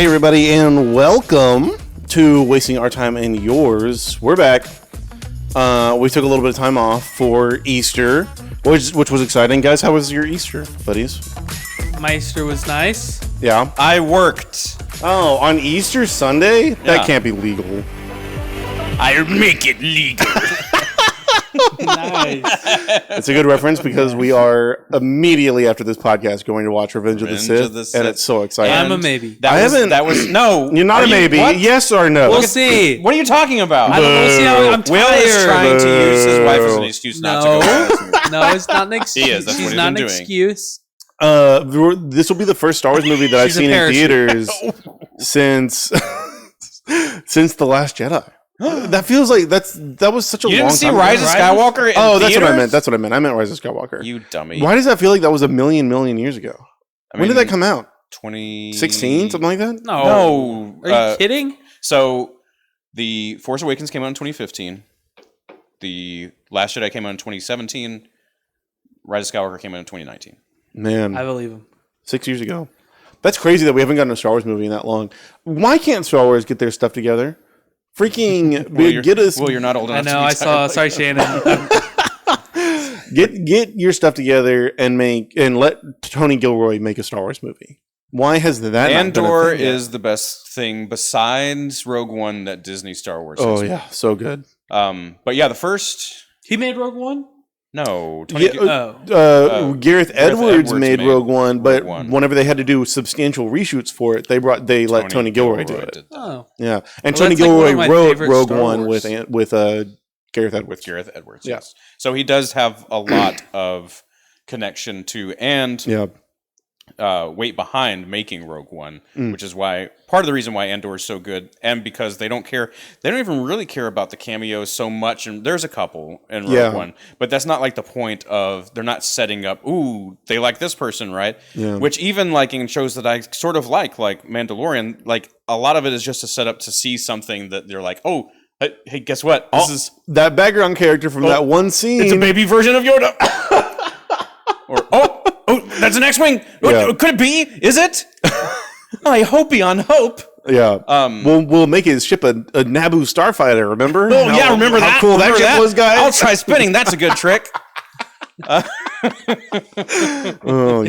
Hey everybody, and welcome to Wasting Our Time and Yours. We're back. We took a little bit of time off for Easter, which was exciting. Guys, how was your Easter, buddies? My Easter was nice. Yeah. I worked. Oh, on Easter Sunday? That can't be legal. I'll make it legal. Nice. It's a good reference because we are immediately after this podcast going to watch Revenge of the Sith, and it's so exciting. I'm a maybe. No. You're not a maybe. What? Yes or no? We'll see. What are you talking about? I don't know. We'll see how I'm tired. Will is trying to use his wife as an excuse not to go. No, it's not an excuse. He is. That's She's what he's not been an doing. excuse. This will be the first Star Wars movie that I've seen in theaters since The Last Jedi. That feels like that was such a long time. You didn't see Rise of Skywalker in that's theaters? what I meant. That's what I meant. I meant Rise of Skywalker. You dummy. Why does that feel like that was a million years ago? When did that come out? 2016, something like that? No. Are you kidding? So, The Force Awakens came out in 2015. The Last Jedi came out in 2017. Rise of Skywalker came out in 2019. Man, I believe him. 6 years ago. That's crazy that we haven't gotten a Star Wars movie in that long. Why can't Star Wars get their stuff together? Freaking get us. Well, you're not old enough. I know. I saw. Sorry, Shannon. Get your stuff together and let Tony Gilroy make a Star Wars movie. Why has that? Andor is the best thing besides Rogue One that Disney Star Wars. Oh yeah, so good. But yeah, the first. He made Rogue One. No, Gareth Edwards made Rogue One, but Rogue One. whenever they had to do substantial reshoots for it, they let Tony Gilroy do it. Oh, yeah, and Tony Gilroy wrote Rogue One with Gareth Edwards. Gareth Edwards, yeah. Yes. So he does have a lot of connection to and weight behind making Rogue One, which is why part of the reason why Andor is so good, and because they don't even really care about the cameos so much, and there's a couple in Rogue One, but that's not like the point of, they're not setting up, ooh, they like this person, right? Yeah. Which even like in shows that I sort of like Mandalorian, like a lot of it is just a setup to see something that they're like, oh, hey, guess what? This is that background character from that one scene. It's a baby version of Yoda. Or oh, that's an X-wing. Yeah. Could it be? Is it? I hope beyond hope. Yeah. We'll make his ship a Naboo starfighter. Remember? Oh yeah, remember that? How cool that ship was, guys. I'll try spinning. That's a good trick. It's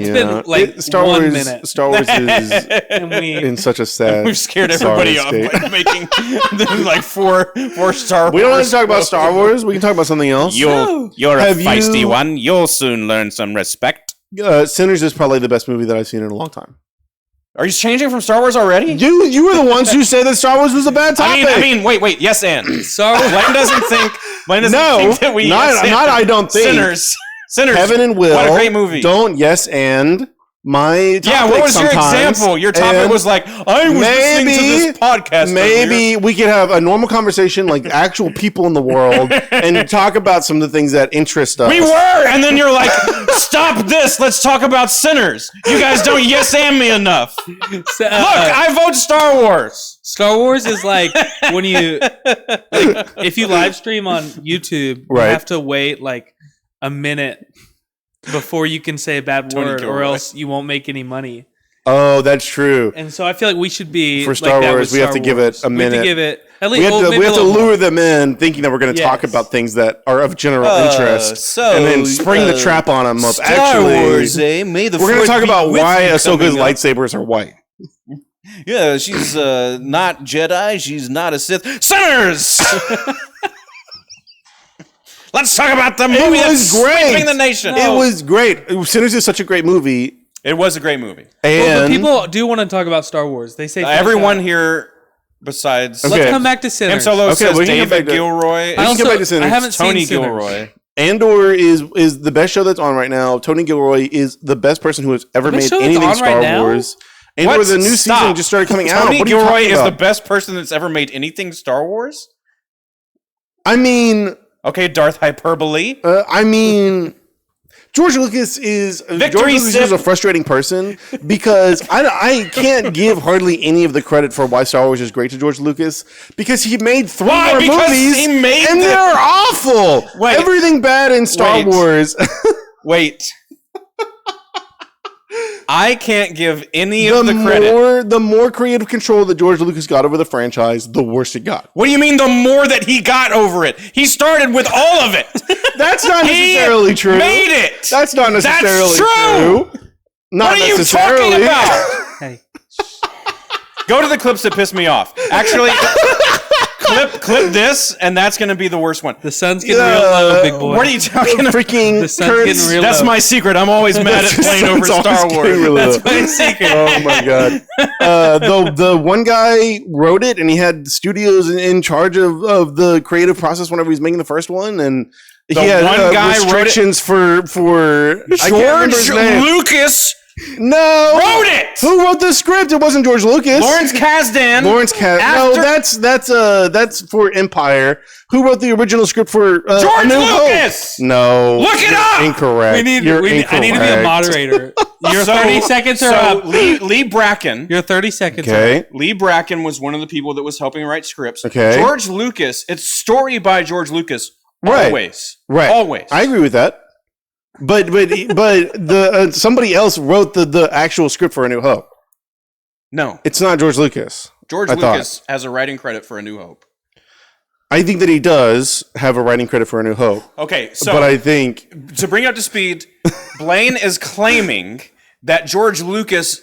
been like Star 1 Wars, minute. Star Wars is and in such a sad. We've scared everybody off by making like four Star Wars. We don't want to talk about Star Wars. We can talk about something else. You're a feisty one. You'll soon learn some respect. Sinners is probably the best movie that I've seen in a long time. Are you changing from Star Wars already? You were the ones who said that Star Wars was a bad topic. I mean, wait. Yes, and Sorry, Blaine doesn't think that we. I don't think. Sinners. Heaven and Will. What a great movie. Don't yes and my topic. Yeah, what was your sometimes. example? Your topic was like, I was listening to this podcast. Maybe we could have a normal conversation like actual people in the world and talk about some of the things that interest us. We were, and then you're like, stop this. Let's talk about Sinners. You guys don't yes and me enough. Look, I vote Star Wars. Star Wars is like when you if you live stream on YouTube, you have to wait like a minute before you can say a bad word, or else you won't make any money. Oh, that's true. And so I feel like we should be for Star Wars. We have to give it a minute. We have to give it at least. We have to lure them in, thinking that we're going to talk about things that are of general interest, and then spring the trap on them of Star Wars, May the we're going to talk about why Ahsoka's lightsabers are white. Yeah, she's not Jedi. She's not a Sith. Sinners. Let's talk about the movie that's sweeping the nation. It was great. Sinners is such a great movie. It was a great movie. But people do want to talk about Star Wars. They say everyone here besides. Let's come back to Sinners. Ham Solo says David Gilroy. Let's get back to Sinners. I haven't Tony seen Gilroy. Andor is the best show that's on right now. Tony Gilroy is the best person who has ever made anything Star Wars. Andor, the new season just started coming out. Tony Gilroy is the best person that's ever made anything Star Wars? I mean... Okay, Darth Hyperbole. George Lucas is a frustrating person because I can't give hardly any of the credit for why Star Wars is great to George Lucas because he made three more movies and they're awful. Everything bad in Star Wars. Wait. I can't give any of the credit. The more creative control that George Lucas got over the franchise, the worse it got. What do you mean the more that he got over it? He started with all of it. That's not necessarily true. Made it. That's not necessarily true. Not what are you talking about? Hey. Go to the clips that piss me off. Actually, clip this, and that's going to be the worst one. The sun's getting real low, big boy. What are you talking about? Freaking the sun's getting real That's low. my secret. I'm always mad at Blaine over Star Wars. That's my secret. Oh my god. The one guy wrote it, and he had studios in charge of the creative process whenever he was making the first one, and he had one guy restrictions for George Lucas. No, wrote it. Who wrote the script? It wasn't George Lucas. Lawrence Kasdan. No, that's for Empire. Who wrote the original script for George Lucas? Hope? No, look it up. Incorrect. I need to be a moderator. Your 30 seconds are up. Lee Bracken. Your 30 seconds. Okay. Are up. Lee Bracken was one of the people that was helping write scripts. Okay. George Lucas. It's story by George Lucas. Right. Always. Right. Always. I agree with that. But the somebody else wrote the actual script for A New Hope. No, it's not George Lucas. George Lucas has a writing credit for A New Hope. I think that he does have a writing credit for A New Hope. Okay, so but I think to bring up to speed, Blaine is claiming that George Lucas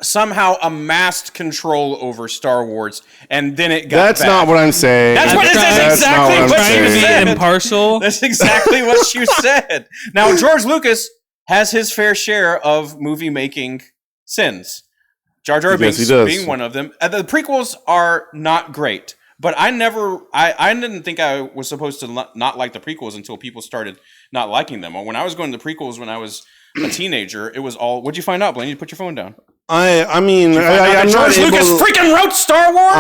somehow amassed control over Star Wars, and then it got That's bad. not what I'm saying. That's exactly what you said. Impartial. That's exactly what you said. Now, George Lucas has his fair share of movie-making sins. Jar Jar Binks being one of them. The prequels are not great, but I didn't think I was supposed to not like the prequels until people started not liking them. When I was going to the prequels when I was a teenager, it was all... What'd you find out, Blaine? You put your phone down. I'm not George Lucas freaking wrote Star Wars?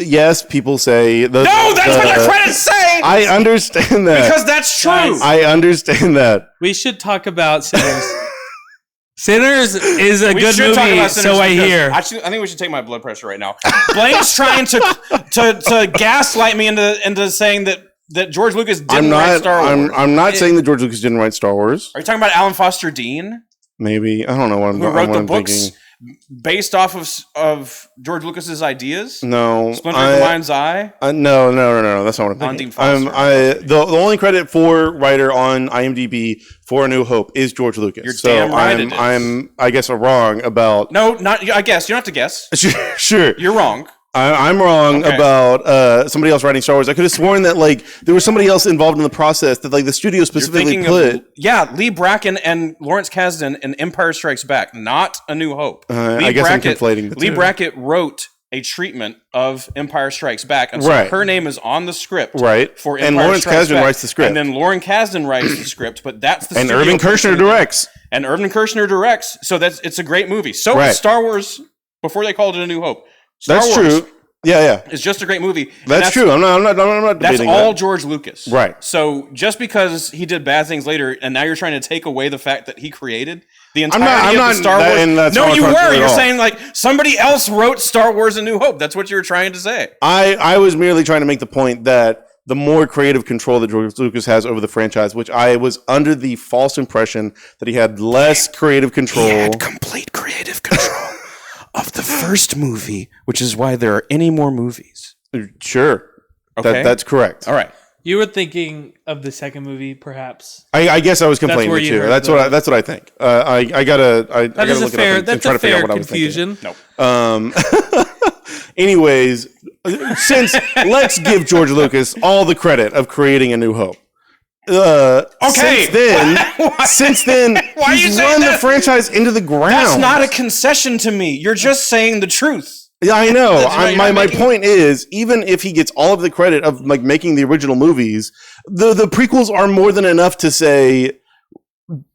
Yes, people say... No, that's what the credits say! I understand that. Because that's true. I understand that. We should talk about Sinners. Sinners is a good movie, so I hear. Actually, I think we should take my blood pressure right now. Blaine's trying to gaslight me into saying that George Lucas didn't write Star Wars. I'm not saying that George Lucas didn't write Star Wars. Are you talking about Alan Foster Dean? Maybe. I don't know what I'm thinking. Who wrote the books based off of George Lucas's ideas? No. Splinter of the Mind's Eye? No. That's not what I'm thinking. The only credit for writer on IMDb for A New Hope is George Lucas. You're damn right I guess I'm wrong about... No, not I guess. You don't have to guess. Sure. You're wrong. I'm wrong about somebody else writing Star Wars. I could have sworn that there was somebody else involved in the process that the studio specifically put. Lee Bracken and Lawrence Kasdan in Empire Strikes Back, not A New Hope. I guess I'm conflating the two. Lee Bracken wrote a treatment of Empire Strikes Back, and so her name is on the script. Right. For Empire and Lawrence Kasdan writes the script, and then Lauren Kasdan writes the script, but that's the and Irving Kershner directs. And Irving Kershner directs, so it's a great movie. So is Star Wars before they called it A New Hope. That's true. Yeah. It's just a great movie. That's true. I'm not debating that's all George Lucas. Right. So just because he did bad things later, and now you're trying to take away the fact that he created the entirety of the Star Wars. No, you were. You're saying somebody else wrote Star Wars A New Hope. That's what you were trying to say. I was merely trying to make the point that the more creative control that George Lucas has over the franchise, which I was under the false impression that he had less creative control. He had complete creative control of the first movie, which is why there are any more movies. Sure. Okay. That's correct. All right. You were thinking of the second movie, perhaps. I guess I was complaining too. That's what I think. I gotta look it up and try to figure out what confusion. I was thinking. Nope. Anyways, let's give George Lucas all the credit of creating A New Hope. Since then, he's run the franchise into the ground. That's not a concession to me. You're just saying the truth. Yeah, I know. My point is, even if he gets all of the credit of making the original movies, the prequels are more than enough to say,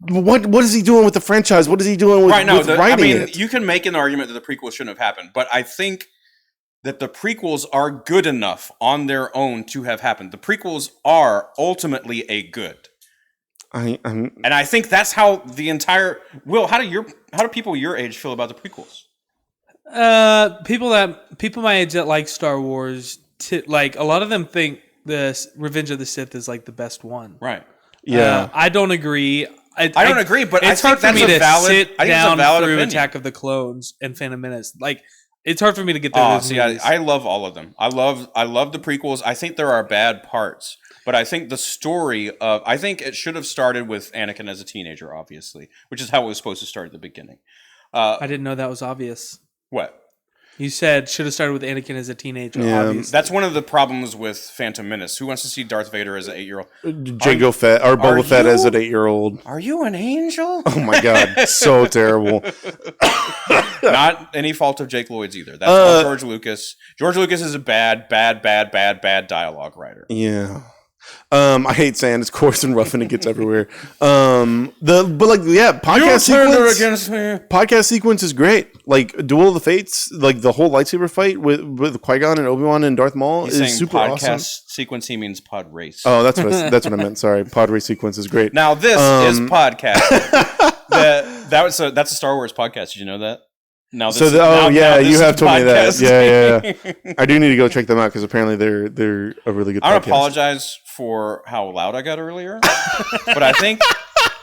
what is he doing with the franchise? What is he doing with writing it? You can make an argument that the prequels shouldn't have happened, but I think that the prequels are good enough on their own to have happened. The prequels are ultimately a good. And I think that's how the entire... Will, how do people your age feel about the prequels? People my age that like Star Wars, a lot of them think the Revenge of the Sith is the best one. Right. Yeah. I don't agree. I don't agree, but it's I hard think for me to sit down through opinion. Attack of the Clones and Phantom Menace. Like, it's hard for me to get through those movies. I love all of them. I love the prequels. I think there are bad parts, but I think the story of I think it should have started with Anakin as a teenager, obviously, which is how it was supposed to start at the beginning. I didn't know that was obvious. What? You said should have started with Anakin as a teenager. Yeah. Obviously. That's one of the problems with Phantom Menace. Who wants to see Darth Vader as an 8-year-old? Jango Fett or Boba Fett as an 8-year-old. Are you an angel? Oh my god, so terrible. Not any fault of Jake Lloyd's either. That's not George Lucas. George Lucas is a bad dialogue writer. Yeah. I hate saying it's coarse and rough and it gets everywhere. Podcast sequence is great. Like Duel of the Fates, like the whole lightsaber fight with Qui-Gon and Obi-Wan and Darth Maul is super awesome. Sequence, he means pod race. Oh, that's what I meant. Sorry, pod race sequence is great. Now this is podcast. That's a Star Wars podcast. Did you know that? Now this you have told me that. Yeah. I do need to go check them out because apparently they're a really good podcast. I don't apologize for how loud I got earlier, but I think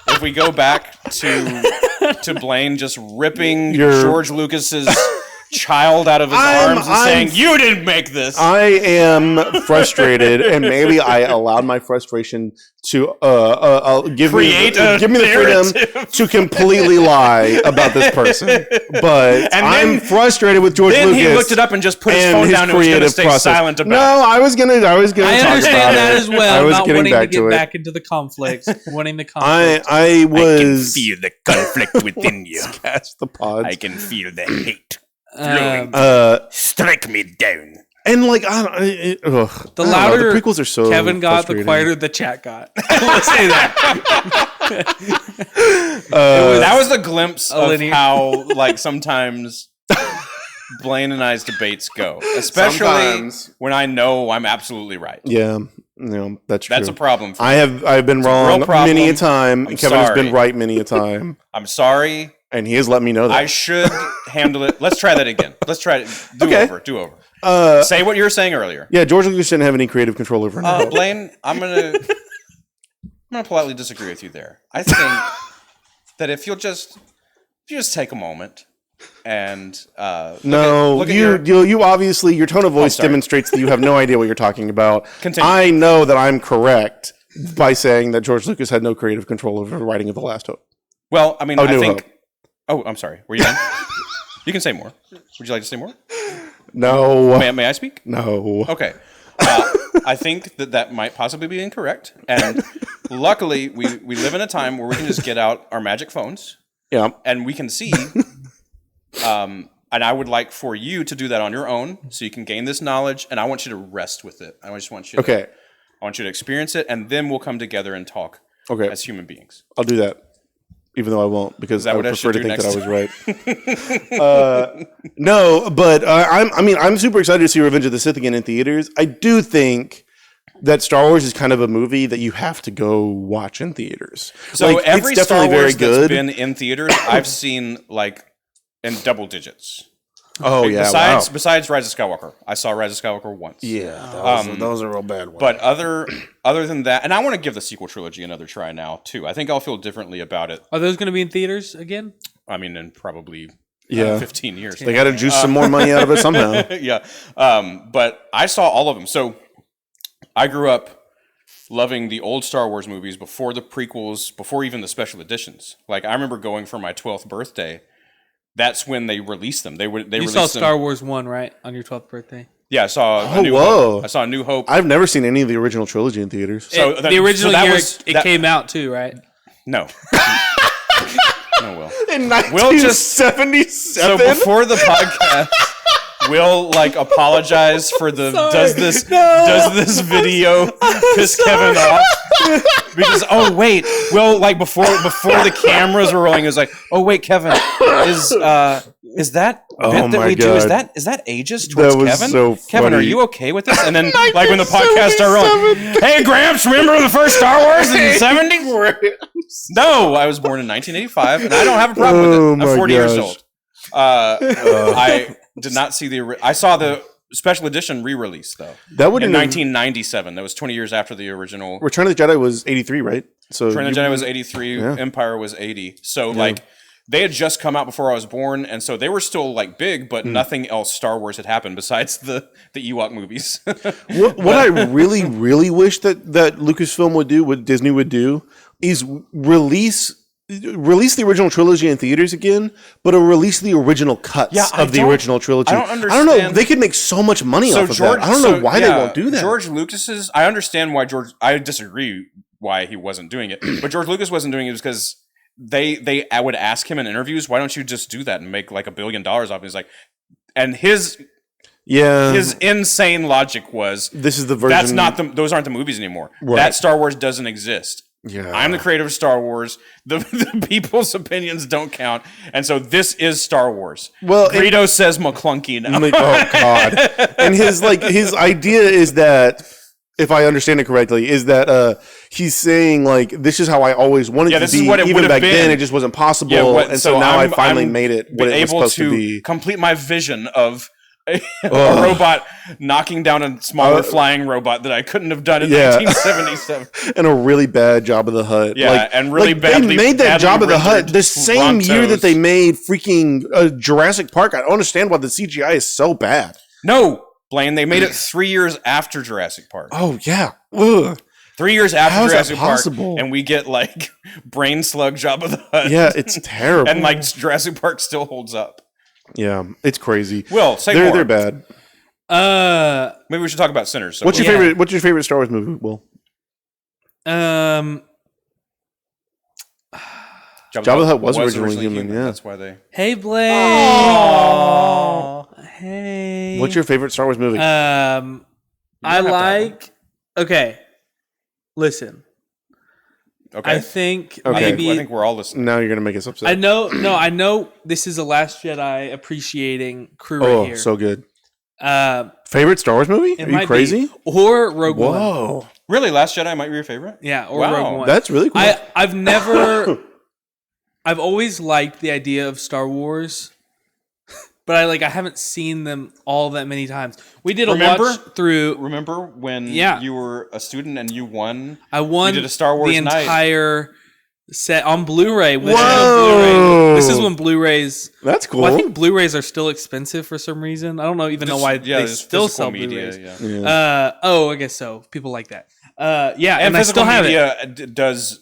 if we go back to Blaine just ripping George Lucas's child out of his arms and saying, "You didn't make this." I am frustrated, and maybe I allowed my frustration to give me the freedom to completely lie about this person. But I'm frustrated with George Lucas. Then he looked it up and just put his phone down and was going to stay silent about it. No, I was gonna I talk about understand that as well. I was not getting wanting back to get to back into the conflict. Wanting the conflict. I can feel the conflict within you. Catch the pods. I can feel the hate. Strike me down. And like the prequels are so Kevin got, the quieter the chat got. Let's say that. That was a glimpse of how like sometimes Blaine and I's debates go, especially sometimes when I know I'm absolutely right. Yeah, that's true. That's a problem. For me. I've been wrong many a time. And Kevin has been right many a time. I'm sorry. And he has let me know that. I should handle it. Let's try that again. Let's try it. Do over. Say what you were saying earlier. Yeah, George Lucas didn't have any creative control over him. Blaine, I'm gonna politely disagree with you there. I think that if you just take a moment and you obviously your tone of voice demonstrates that you have no idea what you're talking about. Continue. I know that I'm correct by saying that George Lucas had no creative control over the writing of The Last Hope. Well, I mean, I think. Hope. Oh, I'm sorry. Were you done? You can say more. Would you like to say more? No. May I speak? No. Okay. I think that might possibly be incorrect. And luckily, we live in a time where we can just get out our magic phones. Yeah. And we can see. And I would like for you to do that on your own so you can gain this knowledge. And I want you to rest with it. I just want you to, I want you to experience it. And then we'll come together and talk as human beings. I'll do that. Even though I won't, because I would prefer to think that I was right. No, but I'm super excited to see Revenge of the Sith again in theaters. I do think that Star Wars is kind of a movie that you have to go watch in theaters. So every Star Wars that's been in theaters, I've seen like in double digits. Oh yeah! Besides Rise of Skywalker, I saw Rise of Skywalker once. Yeah, that was a real bad one. But other than that, and I want to give the sequel trilogy another try now too. I think I'll feel differently about it. Are those going to be in theaters again? I mean, in probably 15 years. They got to juice some more money out of it somehow. Yeah, but I saw all of them. So I grew up loving the old Star Wars movies before the prequels, before even the special editions. Like I remember going for my 12th birthday. That's when they released them. You saw Star Wars 1, right? On your 12th birthday? Yeah, I saw A New Hope. I saw A New Hope. I've never seen any of the original trilogy in theaters. So the original year it came out too, right? No. No, Will. In 1977? So before the podcast, Will apologize for the does this video piss Kevin off? Because Will before the cameras were rolling, it was like, oh wait, Kevin, is that bit that we do is that ageist towards Kevin? So Kevin, are you okay with this? And then when the podcast started rolling, hey Gramps, remember the first Star Wars in the 70s? No, I was born in 1985, and I don't have a problem with it. I'm 40 years old. I did not see I saw the special edition re-release though. That would in 1997. That was 20 years after the original. Return of the Jedi was 83, right? So Return of the Jedi was 83. Yeah. Empire was 80. So like they had just come out before I was born, and so they were still like big, but nothing else Star Wars had happened besides the Ewok movies. what I really, really wish that Lucasfilm would do, what Disney would do, is release the original trilogy in theaters again, but release the original cuts of the original trilogy. I don't know. They could make so much money off of that. I don't know why they won't do that. George Lucas's. I understand why I disagree why he wasn't doing it, but George Lucas wasn't doing it because I would ask him in interviews, why don't you just do that and make like $1 billion off? And he's like, and his insane logic was, this is the version. Those aren't the movies anymore. Right. That Star Wars doesn't exist. Yeah. I'm the creator of Star Wars. The people's opinions don't count. And so this is Star Wars. Well, Greedo says McClunky now. Oh God. And his idea is that, if I understand it correctly, is that he's saying like, this is how I always wanted to be. Even back then, it just wasn't possible. And so now I finally made it what it was supposed to be. Complete my vision of a robot knocking down a smaller flying robot that I couldn't have done in 1977. And a really bad Jabba the Hutt. Yeah, and really badly. They made that Jabba the Hutt the same year that they made freaking Jurassic Park. I don't understand why the CGI is so bad. No, Blaine, they made it 3 years after Jurassic Park. Oh, yeah. Ugh. 3 years after Jurassic Park, possible? And we get like brain slug Jabba the Hutt. Yeah, it's terrible. And like Jurassic Park still holds up. Yeah, it's crazy. Will, say more. They're bad. Maybe we should talk about Sinners. So what's your favorite Star Wars movie, Will? Jabba the Hutt was originally human. Yeah, that's why they. Hey, Blaine. Aww. Hey. What's your favorite Star Wars movie? Okay. Listen. Okay. I think maybe. I think we're all listening. Now you're gonna make us upset. I know. This is a Last Jedi appreciating crew right here. Oh, so good. Favorite Star Wars movie? Are you crazy? Or Rogue One. Whoa. Really, Last Jedi might be your favorite? Yeah, or Rogue One. That's really cool. I've always liked the idea of Star Wars, but I haven't seen them all that many times. We did a watch through. Remember when you were a student and you won? I won. We did a Star Wars the entire night. set on Blu-ray. Whoa! This is when Blu-rays. That's cool. Well, I think Blu-rays are still expensive for some reason. I don't know why they still sell Blu-rays. Yeah. I guess so. People like that. And physical I still have media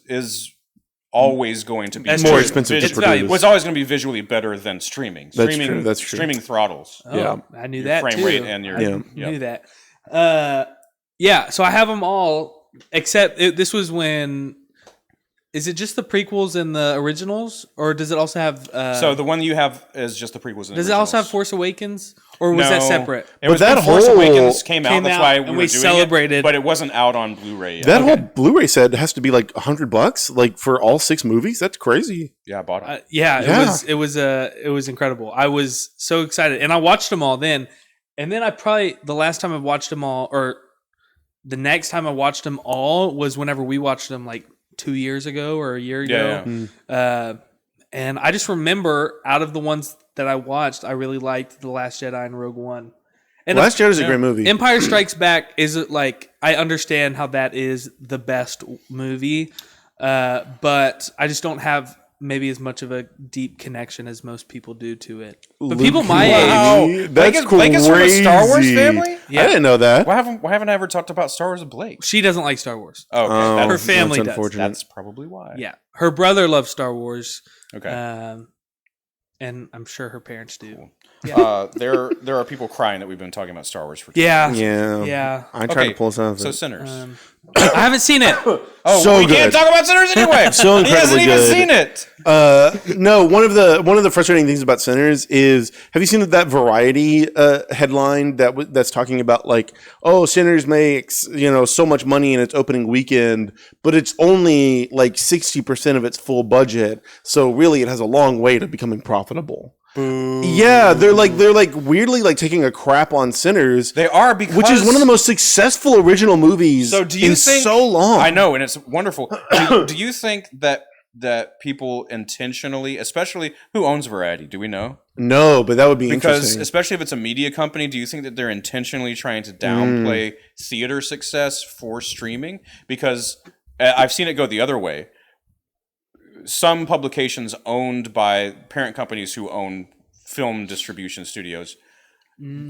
is always going to be more expensive to produce. It's always going to be visually better than streaming. That's true. Streaming throttles. Oh, yeah, I knew that frame too. rate and your knew that. So I have them all except this was when. Is it just the prequels and the originals, or does it also have? So the one you have is just the prequels. And does it also have Force Awakens, or was that separate? Force Awakens came out. That's why we celebrated it, but it wasn't out on Blu-ray yet. That whole Blu-ray set has to be like $100, like for all 6 movies. That's crazy. Yeah, I bought it. It was incredible. I was so excited, and I watched them all then. And then the last time I watched them all, or the next time I watched them all, was whenever we watched them like 2 years ago or a year ago. Yeah. And I just remember out of the ones that I watched, I really liked The Last Jedi and Rogue One. And Last Jedi is a great movie. Empire Strikes Back is like, I understand how that is the best movie, but I just don't have maybe as much of a deep connection as most people do to it. But people my age, that's Blake is from a Star Wars family. Yeah. I didn't know that. Why haven't I ever talked about Star Wars with Blake? She doesn't like Star Wars. Oh, okay. Her family does. That's probably why. Yeah, her brother loves Star Wars. Okay. And I'm sure her parents do. Cool. Yeah. There are people crying that we've been talking about Star Wars for 2 years. Yeah. I tried to pull something. So Sinners. I haven't seen it. We can't talk about Sinners anyway. So incredibly he hasn't even seen it. No, one of the frustrating things about Sinners is, have you seen that Variety headline that's talking about like, oh, Sinners makes so much money in its opening weekend, but it's only like 60% of its full budget, so really it has a long way to becoming profitable. Boo. Yeah, they're like weirdly like taking a crap on Sinners. They are, which is one of the most successful original movies so long. I know, and it's wonderful. Do you think that people intentionally, especially who owns Variety, do we know? No, but that would be interesting. Because especially if it's a media company, do you think that they're intentionally trying to downplay theater success for streaming? Because I've seen it go the other way. Some publications owned by parent companies who own film distribution studios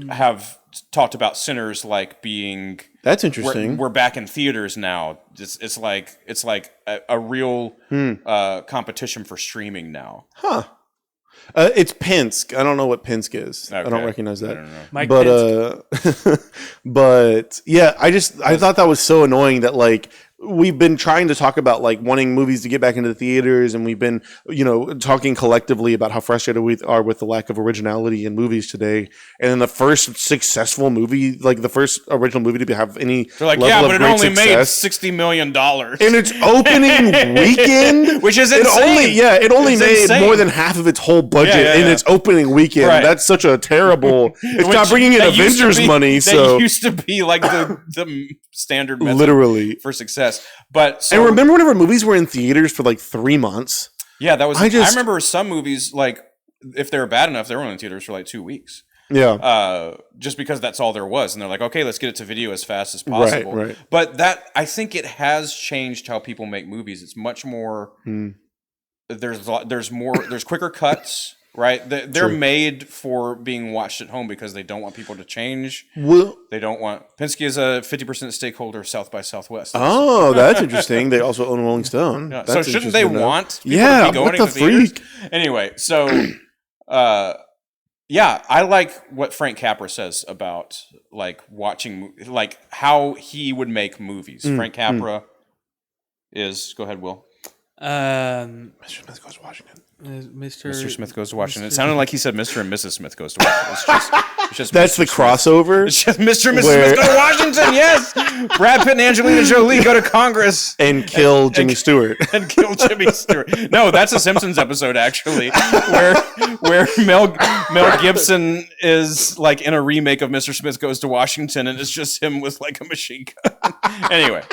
have talked about Sinners like being... That's interesting. We're back in theaters now. It's like a real competition for streaming now. Huh. It's Penske. I don't know what Penske is. Okay. I don't recognize that. I don't know. But yeah, I thought that was so annoying that like we've been trying to talk about like wanting movies to get back into the theaters, and we've been, talking collectively about how frustrated we are with the lack of originality in movies today. And then the first successful movie, like the first original movie to have any level of great success, made $60 million in its opening weekend, which is insane. It only made more than half of its whole budget in its opening weekend. Right. That's such a terrible. It's not bringing in Avengers money. So that used to be like the standard method literally for success. But and remember whenever movies were in theaters for like 3 months? Yeah, that was. I remember some movies, like if they were bad enough, they were in theaters for like 2 weeks. Yeah, just because that's all there was, and they're like, okay, let's get it to video as fast as possible. Right. But I think it has changed how people make movies. It's much more. There's quicker cuts. Right, they're made for being watched at home because they don't want people to change. They don't want. Penske is a 50% stakeholder of South by Southwest. Oh, that's interesting. They also own Rolling Stone. Yeah. So shouldn't they want people to be going to theaters? Anyway, so I like what Frank Capra says about like watching, like how he would make movies. Frank Capra is. Go ahead, Will. Mr. Smith Goes to Washington. Mr. Smith Goes to Washington. It sounded like he said Mr. and Mrs. Smith Goes to Washington. It's just that's the crossover. It's just Mr. and Mrs. Smith Go to Washington. Yes, Brad Pitt and Angelina Jolie go to Congress and kill Jimmy Stewart. And kill Jimmy Stewart. No, that's a Simpsons episode actually, where Mel Gibson is like in a remake of Mr. Smith Goes to Washington, and it's just him with like a machine gun. Anyway.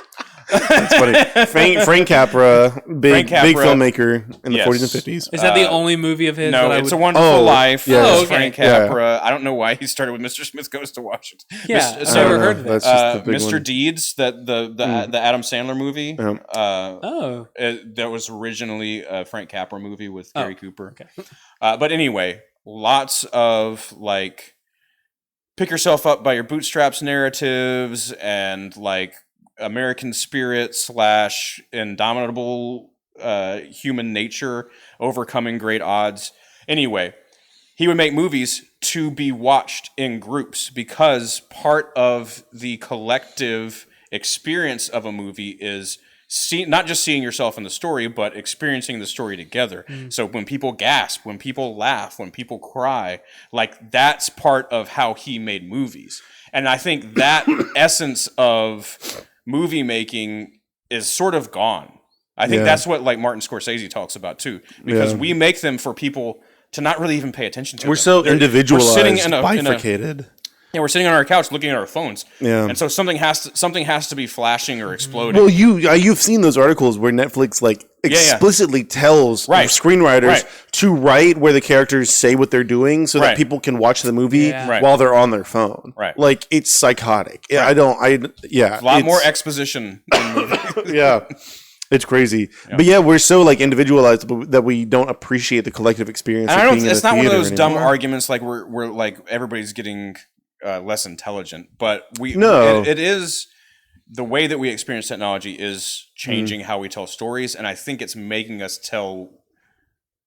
That's funny. Frank Capra, big filmmaker in the 40s and 50s. Is that the only movie of his? No, It's a Wonderful Life. Yes. Frank Capra. Yeah. I don't know why he started with Mr. Smith Goes to Washington. Yeah, I've never heard of that. Mr. One. Deeds, the Adam Sandler movie. That was originally a Frank Capra movie with Gary Cooper. Okay. But anyway, lots of like pick yourself up by your bootstraps narratives and like American spirit / indomitable human nature overcoming great odds. Anyway, he would make movies to be watched in groups because part of the collective experience of a movie is not just seeing yourself in the story, but experiencing the story together. So when people gasp, when people laugh, when people cry, like that's part of how he made movies. And I think that essence of movie making is sort of gone. I think that's what like Martin Scorsese talks about too, because we make them for people to not really even pay attention to. We're so individualized, bifurcated. We're sitting on our couch looking at our phones. Yeah. And so something has to be flashing or exploding. Well, you've seen those articles where Netflix like explicitly tells screenwriters to write where the characters say what they're doing so that people can watch the movie while they're on their phone. Right. Like it's psychotic. Right. A lot more exposition in movies. Yeah. It's crazy. But we're so like individualized that we don't appreciate the collective experience. It's not one of those dumb arguments like we're like everybody's getting less intelligent, but it is the way that we experience technology is changing how we tell stories, and I think it's making us tell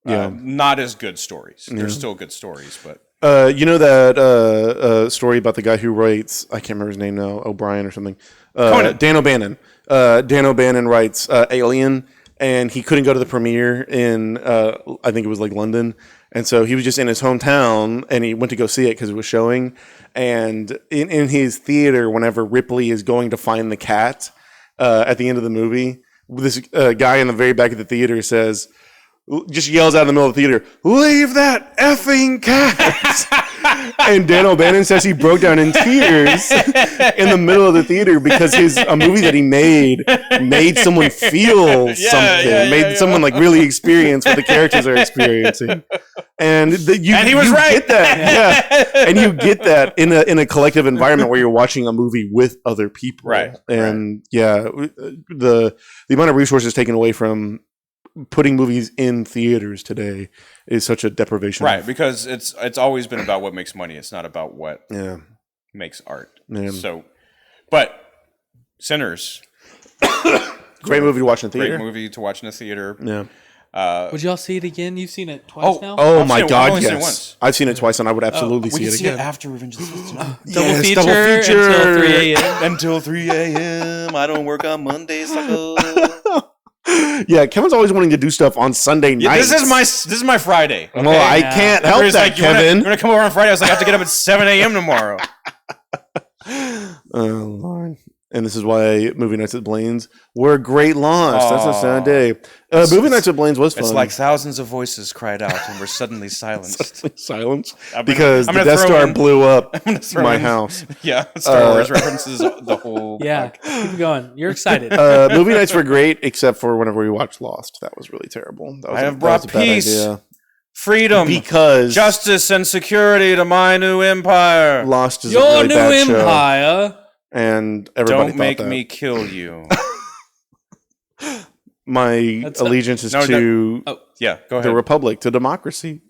not as good stories. There's still good stories, but that story about the guy who writes, I can't remember his name now, O'Brien or something. Dan O'Bannon. Dan O'Bannon writes Alien, and he couldn't go to the premiere in I think it was like London, and so he was just in his hometown, and he went to go see it because it was showing. And in his theater, whenever Ripley is going to find the cat at the end of the movie, this guy in the very back of the theater just yells out in the middle of the theater, "Leave that effing cat!" And Dan O'Bannon says he broke down in tears in the middle of the theater because a movie that he made someone feel something, made someone like really experience what the characters are experiencing. And he was right. Get that, and you get that in a collective environment where you're watching a movie with other people, right? And the amount of resources taken away from putting movies in theaters today is such a deprivation, right? Because it's always been about what makes money. It's not about what makes art. Yeah. So, but Sinners, great movie to watch in the theater. Great movie to watch in the theater. Yeah. Would y'all see it again? You've seen it twice now? Oh my God, yes. I've seen it twice, and I would absolutely see it again. We can see it after Revenge of the Sith. Double feature until 3 a.m. Until 3 a.m. I don't work on Mondays, sucker. Yeah, Kevin's always wanting to do stuff on Sunday nights. This is my Friday. Okay? Well, I can't help that, like, Kevin. You're gonna come over on Friday. I was like, I have to get up at 7 a.m. tomorrow. Oh Lord. And this is why movie nights at Blaine's were a great launch. That's a sad day. Movie nights at Blaine's was fun. It's like thousands of voices cried out and were suddenly silenced. Silence? Because the Death Star blew up my house. Yeah, Star Wars references the whole... Yeah, keep going. You're excited. Movie nights were great, except for whenever we watched Lost. That was really terrible. I have brought peace, freedom, because justice, and security to my new empire. Lost is a really bad show. Your new empire. And everybody don't make me kill you. My allegiance is to go ahead. The Republic, to democracy.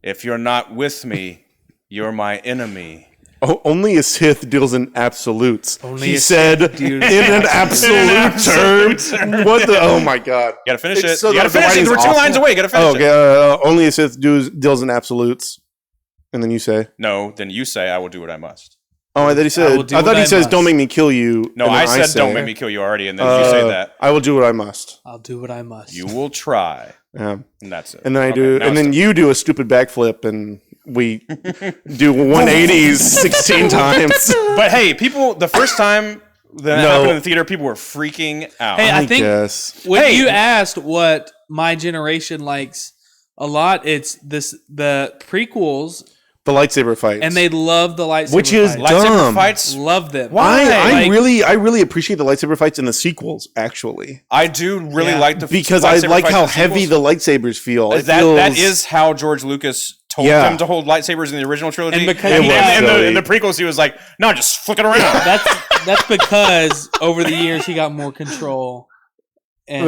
If you're not with me, you're my enemy. Oh, only a Sith deals in absolutes. He said in an absolute term. What the? Oh my God! You gotta finish it. You gotta finish it. We're 2 lines away. You gotta finish it. Okay. Only a Sith deals in absolutes. And then you say? No. Then you say, "I will do what I must." Oh, I thought he said. I thought he says, "Don't make me kill you." No, I said, "Don't make me kill you" already, and then you say that. I will do what I must. I'll do what I must. You will try. Yeah, and that's it. And then I do, and then you do a stupid backflip, and we do 180s 16 times. But hey, people, the first time that happened in the theater, people were freaking out. Hey, I think when you asked what my generation likes a lot, it's the prequels. The lightsaber fights. And they love the lightsaber fights. Which is dumb. Lightsaber fights? Love them. Why? I really appreciate the lightsaber fights in the sequels, actually. I do really like the because I like how heavy the lightsabers feel. That is how George Lucas told them to hold lightsabers in the original trilogy. And because in the prequels, he was like, no, just flick it around. That's because over the years, he got more control. And,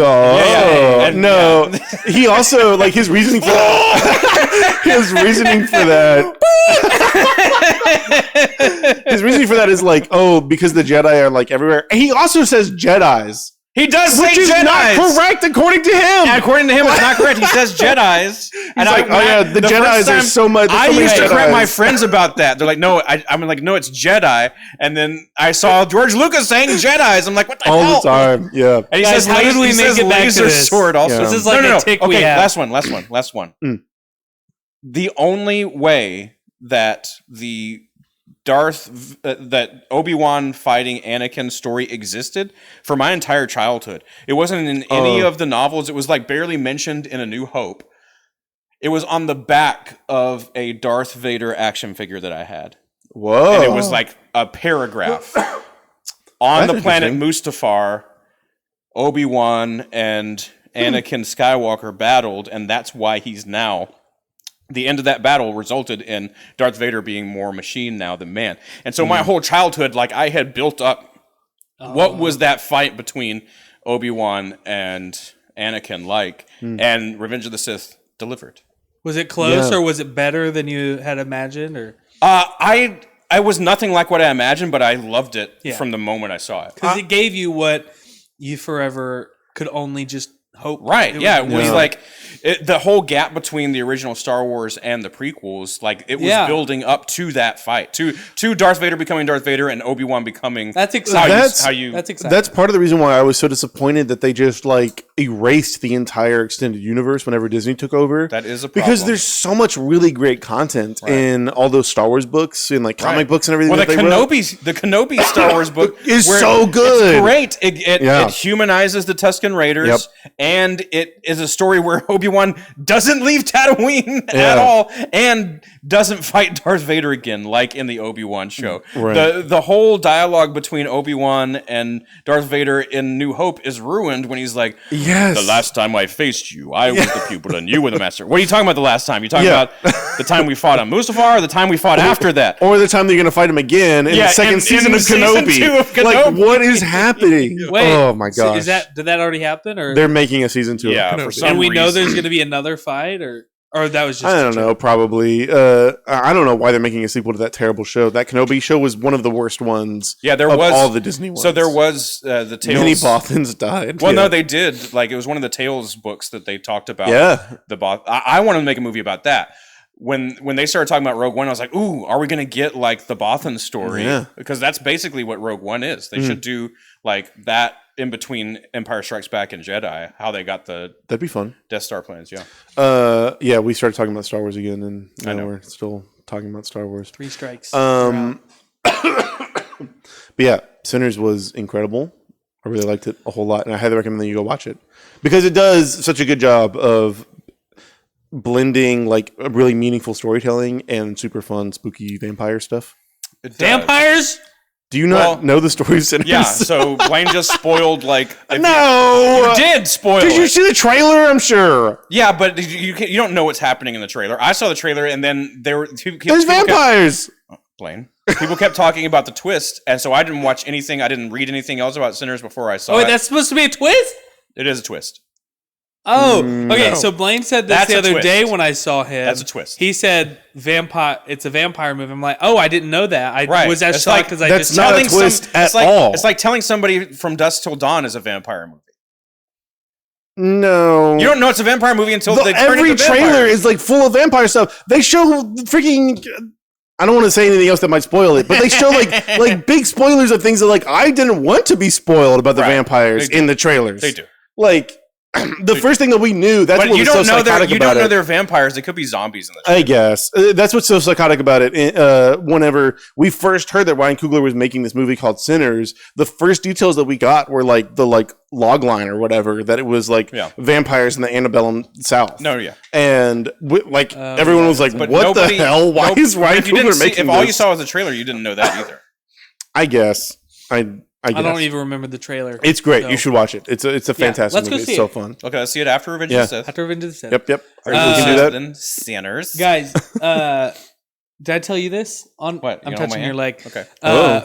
no. He also, like, his reasoning for that. His reasoning for that is like, because the Jedi are like everywhere. And he also says Jedis. He does say Which is Jedis. Not correct according to him. Yeah, according to him, it's not correct. He says Jedis. And like, the Jedis are so much. I used to correct my friends about that. They're like, no, I'm like, no, it's Jedi. And then I saw George Lucas saying Jedis. I'm like, what the hell? All the time, yeah. And he says, how did we make it back to this? Sword also. Yeah. This is like a tick we have. Last one. The only way that the that Obi-Wan fighting Anakin story existed for my entire childhood. It wasn't in any of the novels. It was like barely mentioned in A New Hope. It was on the back of a Darth Vader action figure that I had. Whoa. And it was like a paragraph. On the planet Mustafar, Obi-Wan and Anakin Skywalker battled, and that's why he's now... The end of that battle resulted in Darth Vader being more machine now than man. And so my whole childhood, like, I had built up what was that fight between Obi-Wan and Anakin like, and Revenge of the Sith delivered. Was it close or was it better than you had imagined? Or I was nothing like what I imagined, but I loved it from the moment I saw it. Because it gave you what you forever could only just hope. Right, yeah. It was like the whole gap between the original Star Wars and the prequels, like it was building up to that fight, to Darth Vader becoming Darth Vader and Obi-Wan becoming. That's exciting. That's exciting. That's part of the reason why I was so disappointed that they just like erased the entire extended universe whenever Disney took over. That is a problem. Because there's so much really great content in all those Star Wars books and like comic books and everything. Well, the Kenobi Star Wars book is so good. It's great. It humanizes the Tusken Raiders. and it is a story where Obi-Wan doesn't leave Tatooine at all, and doesn't fight Darth Vader again, like in the Obi-Wan show. Right. The whole dialogue between Obi-Wan and Darth Vader in New Hope is ruined when he's like, the last time I faced you, I was the pupil and you were the master. What are you talking about the last time? You talking about the time we fought on Mustafar, or the time we fought after that? Or the time that you're going to fight him again in the second season of Kenobi. Like, what is happening? Wait, oh my gosh. So did that already happen? Or they're making a season 2 of Kenobi. For some and we reason. know there's going to be another fight, or that was just I don't know, probably. I don't know why they're making a sequel to that terrible show. That Kenobi show was one of the worst ones. Yeah, there was all the Disney ones. So there was the Tales. Many Bothans died. Well, no, they did. Like, it was one of the Tales books that they talked about. Yeah, the Both. I wanted to make a movie about that. When they started talking about Rogue One, I was like, ooh, are we going to get like the Bothan story? Yeah. Because that's basically what Rogue One is. They should do like that in between Empire Strikes Back and Jedi, how they got that'd be fun. Death Star plans, yeah. Yeah, we started talking about Star Wars again, and now we're still talking about Star Wars. 3 strikes. But yeah, Sinners was incredible. I really liked it a whole lot, and I highly recommend that you go watch it because it does such a good job of blending like a really meaningful storytelling and super fun, spooky vampire stuff. Vampires? Do you not know the story of Sinners? Yeah, so Blaine just spoiled like... No! You did spoil Did you see the trailer? I'm sure. Yeah, but you don't know what's happening in the trailer. I saw the trailer, and then there's vampires! Blaine. People kept talking about the twist, and so I didn't watch anything. I didn't read anything else about Sinners before I saw it. Oh, wait, that's supposed to be a twist? It is a twist. Oh, okay. No. So Blaine said this the other day when I saw him. That's a twist. He said it's a vampire movie. I'm like, oh, I didn't know that. I was as shocked because I just not a twist at all. It's like telling somebody From Dusk Till Dawn is a vampire movie. No, you don't know it's a vampire movie until they turn every into trailer vampires. is like full of vampire stuff. They show freaking. I don't want to say anything else that might spoil it, but they show like big spoilers of things that like I didn't want to be spoiled about the vampires in the trailers. They do. Like the first thing that we knew, that's what was so psychotic about it. You don't know they're vampires. They could be zombies in the trailer. I guess. That's what's so psychotic about it. Whenever we first heard that Ryan Coogler was making this movie called Sinners, the first details that we got were like the log line or whatever, that it was like vampires in the antebellum South. No, yeah. And everyone was like, what the hell? Why is Ryan Coogler making this? If all you saw was the trailer, you didn't know that either. I guess. I don't even remember the trailer. It's great. So. You should watch it. It's a fantastic movie. It's so fun. Okay, let's see it after Revenge of the Sith. After Revenge of the Sith. Yep. We can do that. Then Sinners. Guys, did I tell you this? What? I'm touching your leg. Okay.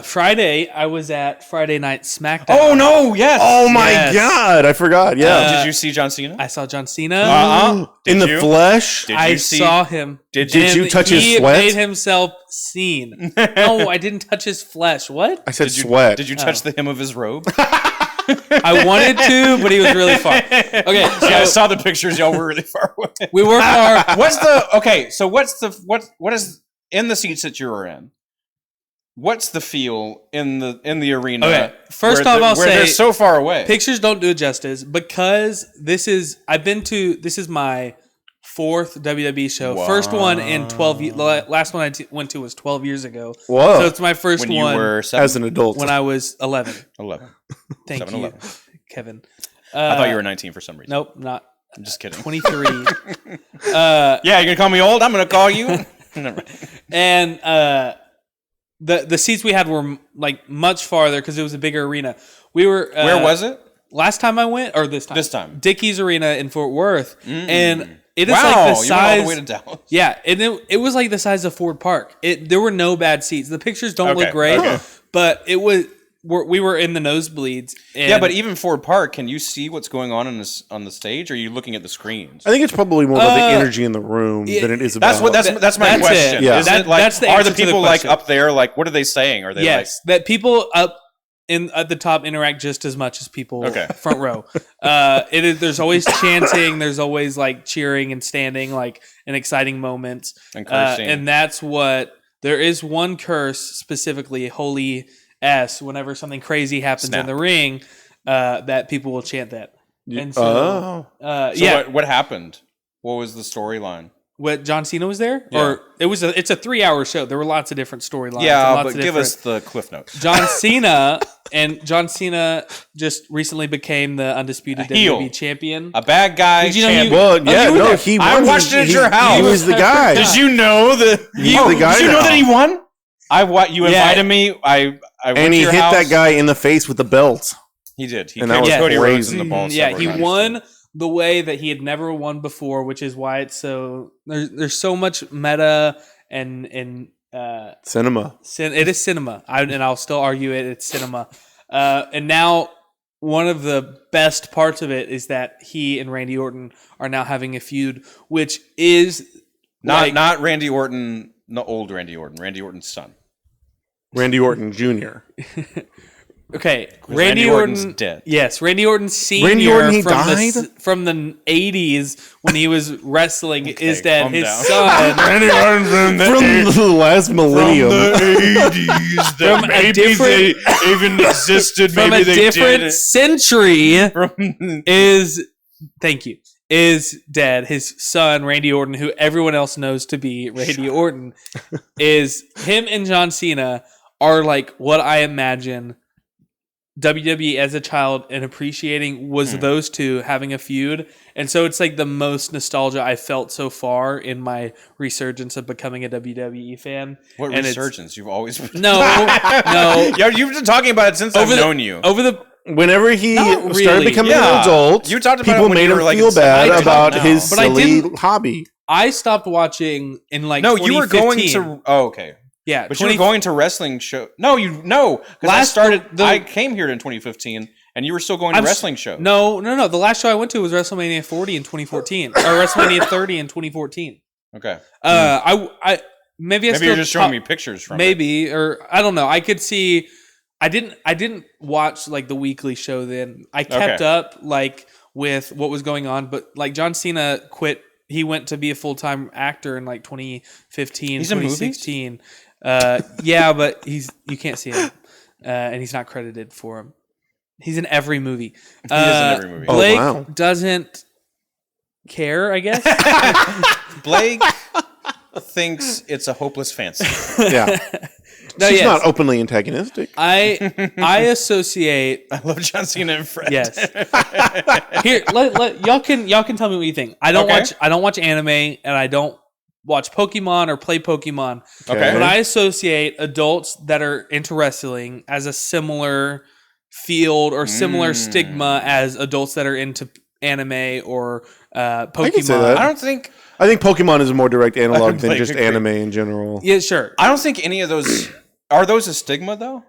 Friday, I was at Friday Night SmackDown. Oh, no. Yes. Oh, my God. I forgot. Yeah. Did you see John Cena? I saw John Cena. In the flesh? I saw him. Did you touch his sweat? He made himself seen. No, I didn't touch his flesh. What? I said sweat. Did you touch the hem of his robe? I wanted to, but he was really far. Okay, so I saw the pictures. Y'all were really far away. We were far. What is in the seats that you were in? What's the feel in the arena? Okay, first off, I'll say they're so far away. Pictures don't do it justice because this is my 4th WWE show. Wow. First one in 12 years. Last one I went to was 12 years ago. Whoa. So it's my first when one. You were 7? As an adult. When I was 11. 11. Thank 7, you, 11. Kevin. I thought you were 19 for some reason. Nope, not. I'm just kidding. 23. Yeah, you're going to call me old? I'm going to call you. And the seats we had were like much farther because it was a bigger arena. We were. Where was it? Last time I went, or this time? This time. Dickies Arena in Fort Worth, and it is like the size. You went all the way to Dallas. Yeah, and it was like the size of Ford Park. There were no bad seats. The pictures don't look great, but it was. We were in the nosebleeds. Yeah, but even Ford Park, can you see what's going on on the stage? Or are you looking at the screens? I think it's probably more about the energy in the room than it is about. That's my question. Yeah. Are the people like up there? Like, what are they saying? Are they that people up at the top interact just as much as people front row. There's always chanting. There's always like cheering and standing, like in exciting moments. And cursing. And that's what there is one curse specifically, holy S, whenever something crazy happens in the ring, that people will chant that. And so, what happened? What was the storyline? what John Cena was there, or it's a 3-hour show. There were lots of different storylines. Yeah, but give us the cliff notes. John Cena just recently became the undisputed WWE champion. A bad guy. Did you know he won. I watched it at your house. He was the guy. Did you know that he was the guy? Did you know that he won? You invited me. I went and he to your hit house. that guy in the face with the belt. He did. He and that was Cody crazy. Rhodes in the ball. Yeah, he won the way that he had never won before, which is why it's so there's so much meta and cinema. It is cinema, and I'll still argue it's cinema. And now one of the best parts of it is that he and Randy Orton are now having a feud, which is not Randy Orton, the old Randy Orton, Randy Orton's son, Randy Orton Jr. Okay, Randy Orton's dead. Yes, Randy Orton Sr. Randy Orton, died? From the 80s when he was wrestling is dead. His down. son. Randy Orton from the last millennium. From the 80s. From a different, they even existed. From Maybe a different century is dead. His son, Randy Orton, who everyone else knows to be Randy Orton, is him and John Cena are like what I imagine WWE as a child and appreciating was those two having a feud. And so it's like the most nostalgia I felt so far in my resurgence of becoming a WWE fan. What and resurgence? You've always been... No. Yeah, you've been talking about it since I've known you. Whenever he started becoming an adult, you talked about people made him feel bad about his silly hobby. I stopped watching in 2015. You were going to... Oh, okay. Yeah, but you were going to wrestling show. No. I came here in 2015, and you were still going to wrestling shows. No. The last show I went to was WrestleMania 40 in 2014, or WrestleMania 30 in 2014 Okay. Maybe you're just showing me pictures from it. Or I don't know. I could see. I didn't watch the weekly show then. I kept up with what was going on, but John Cena quit. He went to be a full-time actor in 2015, 2016. Yeah, but you can't see him, and he's not credited for him. He's in every movie. He is in every movie. Blake doesn't care, I guess. Blake thinks it's a hopeless fancy. Yeah. She's not openly antagonistic. I associate. I love John Cena and Fred. Yes. Here, y'all can tell me what you think. I don't watch anime, and I don't watch Pokemon or play Pokemon. Okay. But I associate adults that are into wrestling as a similar field or similar stigma as adults that are into anime or Pokemon. I can say that. I think Pokemon is a more direct analog than just anime in general. Yeah, sure. I don't think any of those are those a stigma though.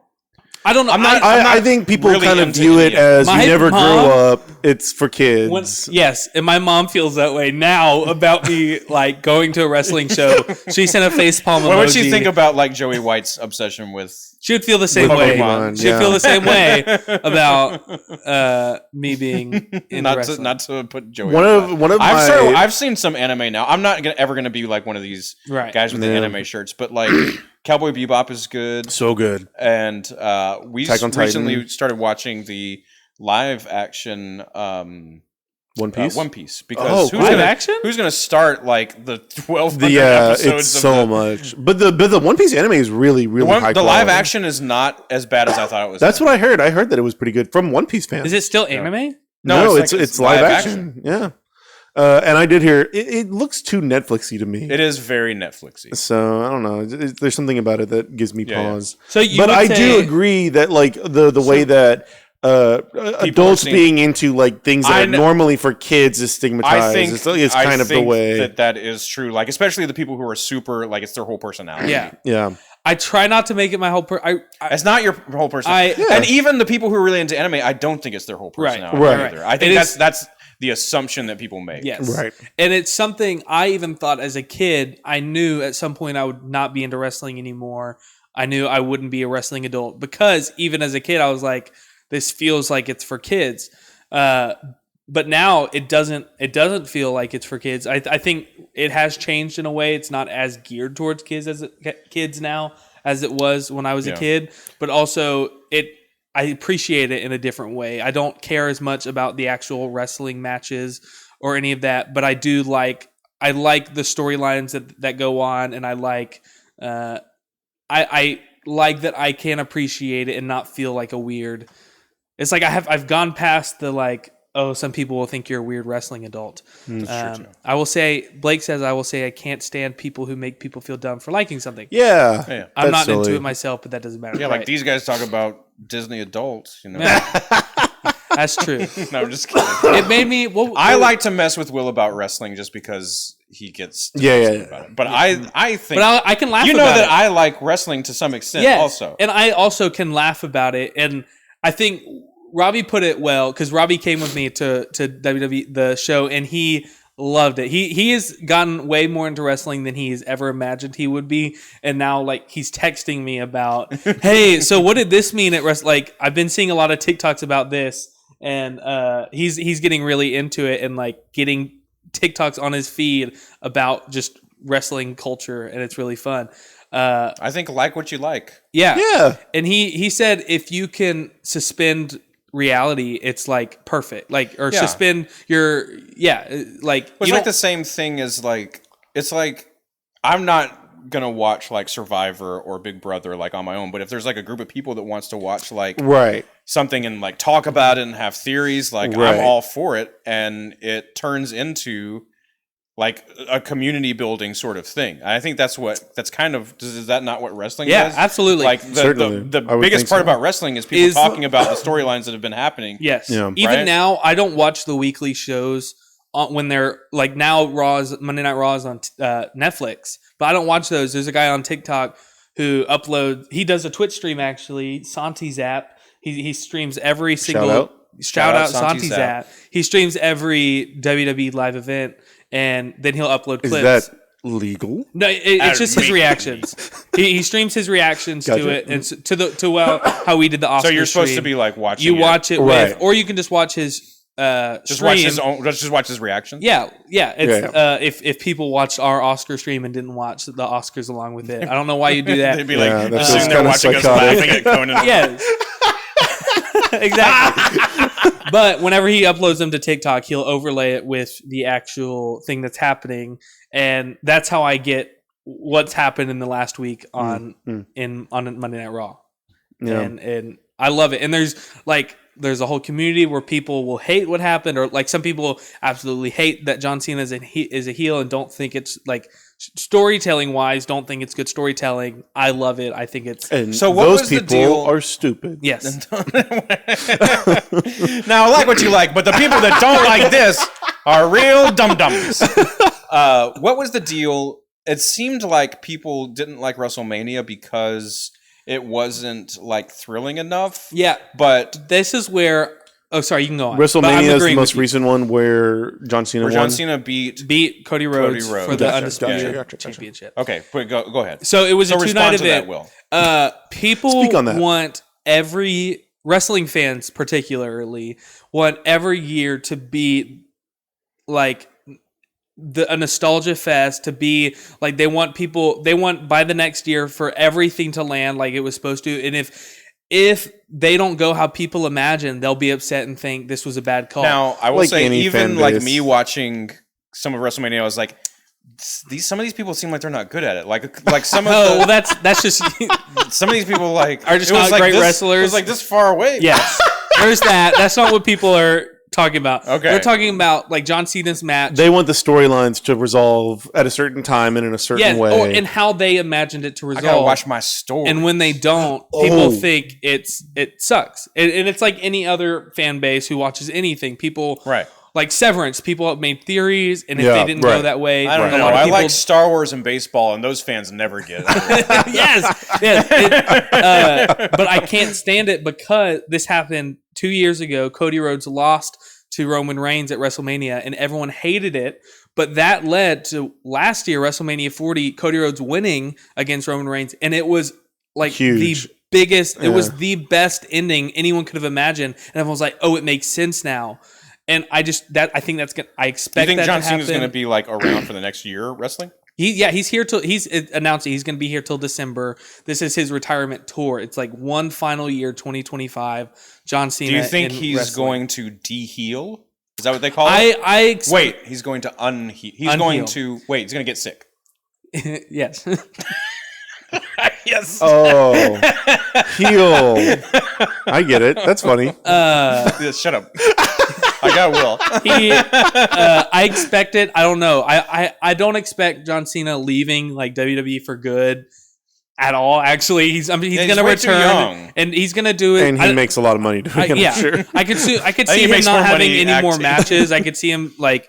I don't know. I think people really kind of view it as you never grew up. It's for kids. Yes, and my mom feels that way now about me going to a wrestling show. She sent a facepalm emoji. What would she think about Joey White's obsession with? She would feel the same way. She'd feel the same way about me being in wrestling. Not to put Joey. I've seen some anime now. I'm not ever going to be one of these guys with the anime shirts, but Cowboy Bebop is good. So good. And we recently started watching the live action One Piece. One Piece, because who's going to start the 1200 episodes? It's so much, but the One Piece anime is really high quality. The live action is not as bad as I thought it was. That's what I heard. I heard that it was pretty good from One Piece fans. Is it still anime? No, it's live action. Yeah. And I did hear it looks too Netflixy to me. It is very Netflixy. So I don't know. There's something about it that gives me pause. So but I do agree that the way that adults being into things that are normally for kids is stigmatized. I think it's kind of the way that is true. Especially the people who are super it's their whole personality. Yeah. I try not to make it my whole it's not your whole personality. And even the people who are really into anime, I don't think it's their whole personality either. I think that's the assumption that people make. Yes. Right. And it's something I even thought as a kid, I knew at some point I would not be into wrestling anymore. I knew I wouldn't be a wrestling adult because even as a kid, I was like, this feels like it's for kids. But now it doesn't feel like it's for kids. I think it has changed in a way. It's not as geared towards kids now as it was when I was a kid, but also I appreciate it in a different way. I don't care as much about the actual wrestling matches or any of that, but I do like I like the storylines that go on, and I like I like that I can appreciate it and not feel like a weird. It's like I've gone past the like, oh, some people will think you're a weird wrestling adult. I will say, Blake says, I will say I can't stand people who make people feel dumb for liking something. Yeah. I'm not into it myself, but that doesn't matter. Yeah, like these guys talk about Disney adults, you know. That's true. No, I'm just kidding. It made me. I like to mess with Will about wrestling just because he gets about it. But I think, but I can laugh. You know about that it. I like wrestling to some extent, also, and I also can laugh about it. And I think Robbie put it well because Robbie came with me to WWE the show, and he loved it. He has gotten way more into wrestling than he's ever imagined he would be, and now like he's texting me about, hey, so what did this mean at wrestling? Like I've been seeing a lot of TikToks about this. And he's getting really into it and like getting TikToks on his feed about just wrestling culture, and it's really fun. I think like what you like. Yeah. And he said if you can suspend reality, it's like perfect. Like suspend your like. It's like the same thing as like it's like I'm not gonna watch like Survivor or Big Brother like on my own, but if there's like a group of people that wants to watch like something and like talk about it and have theories, like I'm all for it, and it turns into like a community building sort of thing. I think that's kind of is that not what wrestling does? Yeah, absolutely. Like the biggest part about wrestling is people talking about the storylines that have been happening. Yes. Yeah. Even now, I don't watch the weekly shows when they're like now Monday Night Raw is on Netflix, but I don't watch those. There's a guy on TikTok who he does a Twitch stream actually, Santi Zap. He streams every single shout out Santi Zap. He streams every WWE live event, and then he'll upload clips. Is that legal? No, it's just his reactions. He streams his reactions to it, and how we did the Oscar. So you're supposed stream. To be like watching. You watch it with, or you can just watch his. Just watch his own. Just watch his reactions. Yeah. It's, if people watched our Oscar stream and didn't watch the Oscars along with it, I don't know why you do that. They'd be like sitting there watching us laughing at Conan. Yes, exactly. But whenever he uploads them to TikTok, he'll overlay it with the actual thing that's happening, and that's how I get what's happened in the last week on Monday Night Raw. Yeah. And I love it. And there's a whole community where people will hate what happened, or like some people absolutely hate that John Cena is a heel and don't think it's like storytelling wise, don't think it's good storytelling. I love it. I think it's so. What those was people the deal? Are stupid. Yes. Now I like what you like, but the people that don't like this are real dum-dums. What was the deal? It seemed like people didn't like WrestleMania because it wasn't like thrilling enough. Yeah, but this is where. Oh, sorry, you can go on. WrestleMania is the most recent one where John Cena won. John Cena beat Cody Rhodes for the Undisputed Championship. Okay, go ahead. So it was a two-night event. People Speak on that. Want every wrestling fans, particularly, want every year to be like a nostalgia fest, to be like they want by the next year for everything to land like it was supposed to, and if they don't go how people imagine, they'll be upset and think this was a bad call. Now, I will say, even like me watching some of WrestleMania, I was like, some of these people seem like they're not good at it. Like some of well, that's just some of these people like are just not great wrestlers. It was like this far away. Yes, there's that. That's not what people are talking about. Okay, they're talking about like John Cena's match. They want the storylines to resolve at a certain time and in a certain way, and how they imagined it to resolve. I gotta watch my story. And when they don't, people think it sucks. And it's like any other fan base who watches anything. People like Severance. People have made theories, and if they didn't go that way, I don't know. I like Star Wars and baseball, and those fans never get it. yes. But I can't stand it because this happened 2 years ago. Cody Rhodes lost to Roman Reigns at WrestleMania, and everyone hated it. But that led to last year, WrestleMania 40, Cody Rhodes winning against Roman Reigns, and it was like huge. The biggest. It was the best ending anyone could have imagined, and everyone was like, "Oh, it makes sense now." And I think that's gonna. I expect. You think that John to happen. Cena's going to be like around for the next year wrestling? He's here till he's announced he's going to be here till December. This is his retirement tour. It's like one final year, 2025. John Cena. Do you think he's going to de-heel? Is that what they call it? Wait, he's going to unheal. He's going to get sick. Yes. Yes. Oh, heal. I get it. That's funny. Shut up. I got Will. I expect it. I don't know. I don't expect John Cena leaving like WWE for good at all. Actually, he's going to return and he's going to do it. And he makes a lot of money doing it. Yeah, sure. I could see him not having any more matches. I could see him like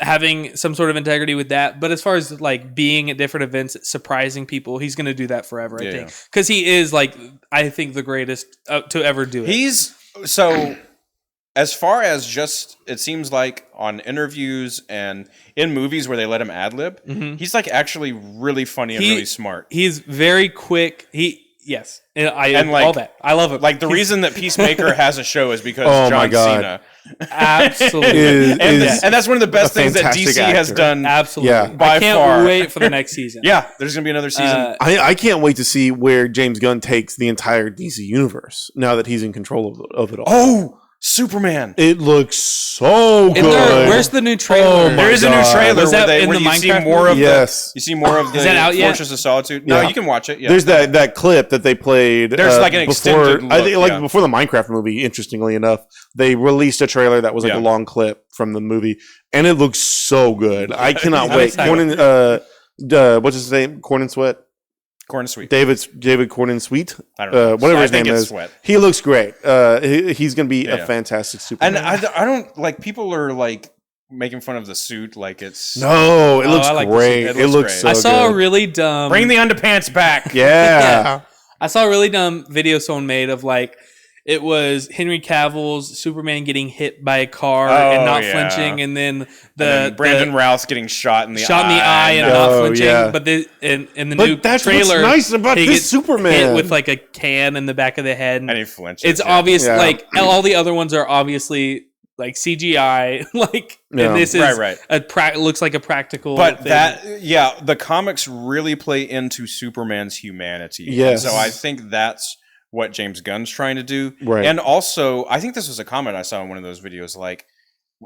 having some sort of integrity with that. But as far as like being at different events, surprising people, he's going to do that forever. I think because he is like I think the greatest to ever do it. He's so. As far as just, it seems like on interviews and in movies where they let him ad-lib, he's like actually really funny and really smart. He's very quick. Yes. And like, all that. I love it. Like the reason that Peacemaker has a show is because John Cena. Absolutely. And that's one of the best things that DC has done. Absolutely. Yeah. I can't wait for the next season. Yeah. There's going to be another season. I can't wait to see where James Gunn takes the entire DC universe now that he's in control of it all. Oh! Superman. It looks so good. Where's the new trailer? There is a new trailer where you see more of you see more of the is that out yet? Fortress of Solitude. No, you can watch it. Yeah. There's that clip that they played. There's like an extended look, I think before the Minecraft movie. Interestingly enough, they released a trailer that was like a long clip from the movie, and it looks so good. I cannot wait. What's his name? Corn and Sweat. Corn and Sweet. David Cornyn Sweet. I don't know. Whatever his name is. Sweat. He looks great. He's going to be a fantastic Superman. And I don't like people are like making fun of the suit like it's no. It looks great. It looks so I saw good. a really dumb. Bring the underpants back. Yeah. I saw a really dumb video someone made of like. It was Henry Cavill's Superman getting hit by a car and not flinching, and then Brandon Routh getting shot in the eye and not flinching. Yeah. But in the new trailer, what's nice about this Superman hit with like a can in the back of the head, and he flinches. It's obvious, like all the other ones are obviously like CGI, and this is looks like a practical. But thing. The comics really play into Superman's humanity. Yes, so I think that's what James Gunn's trying to do. Right. And also, I think this was a comment I saw in one of those videos, like,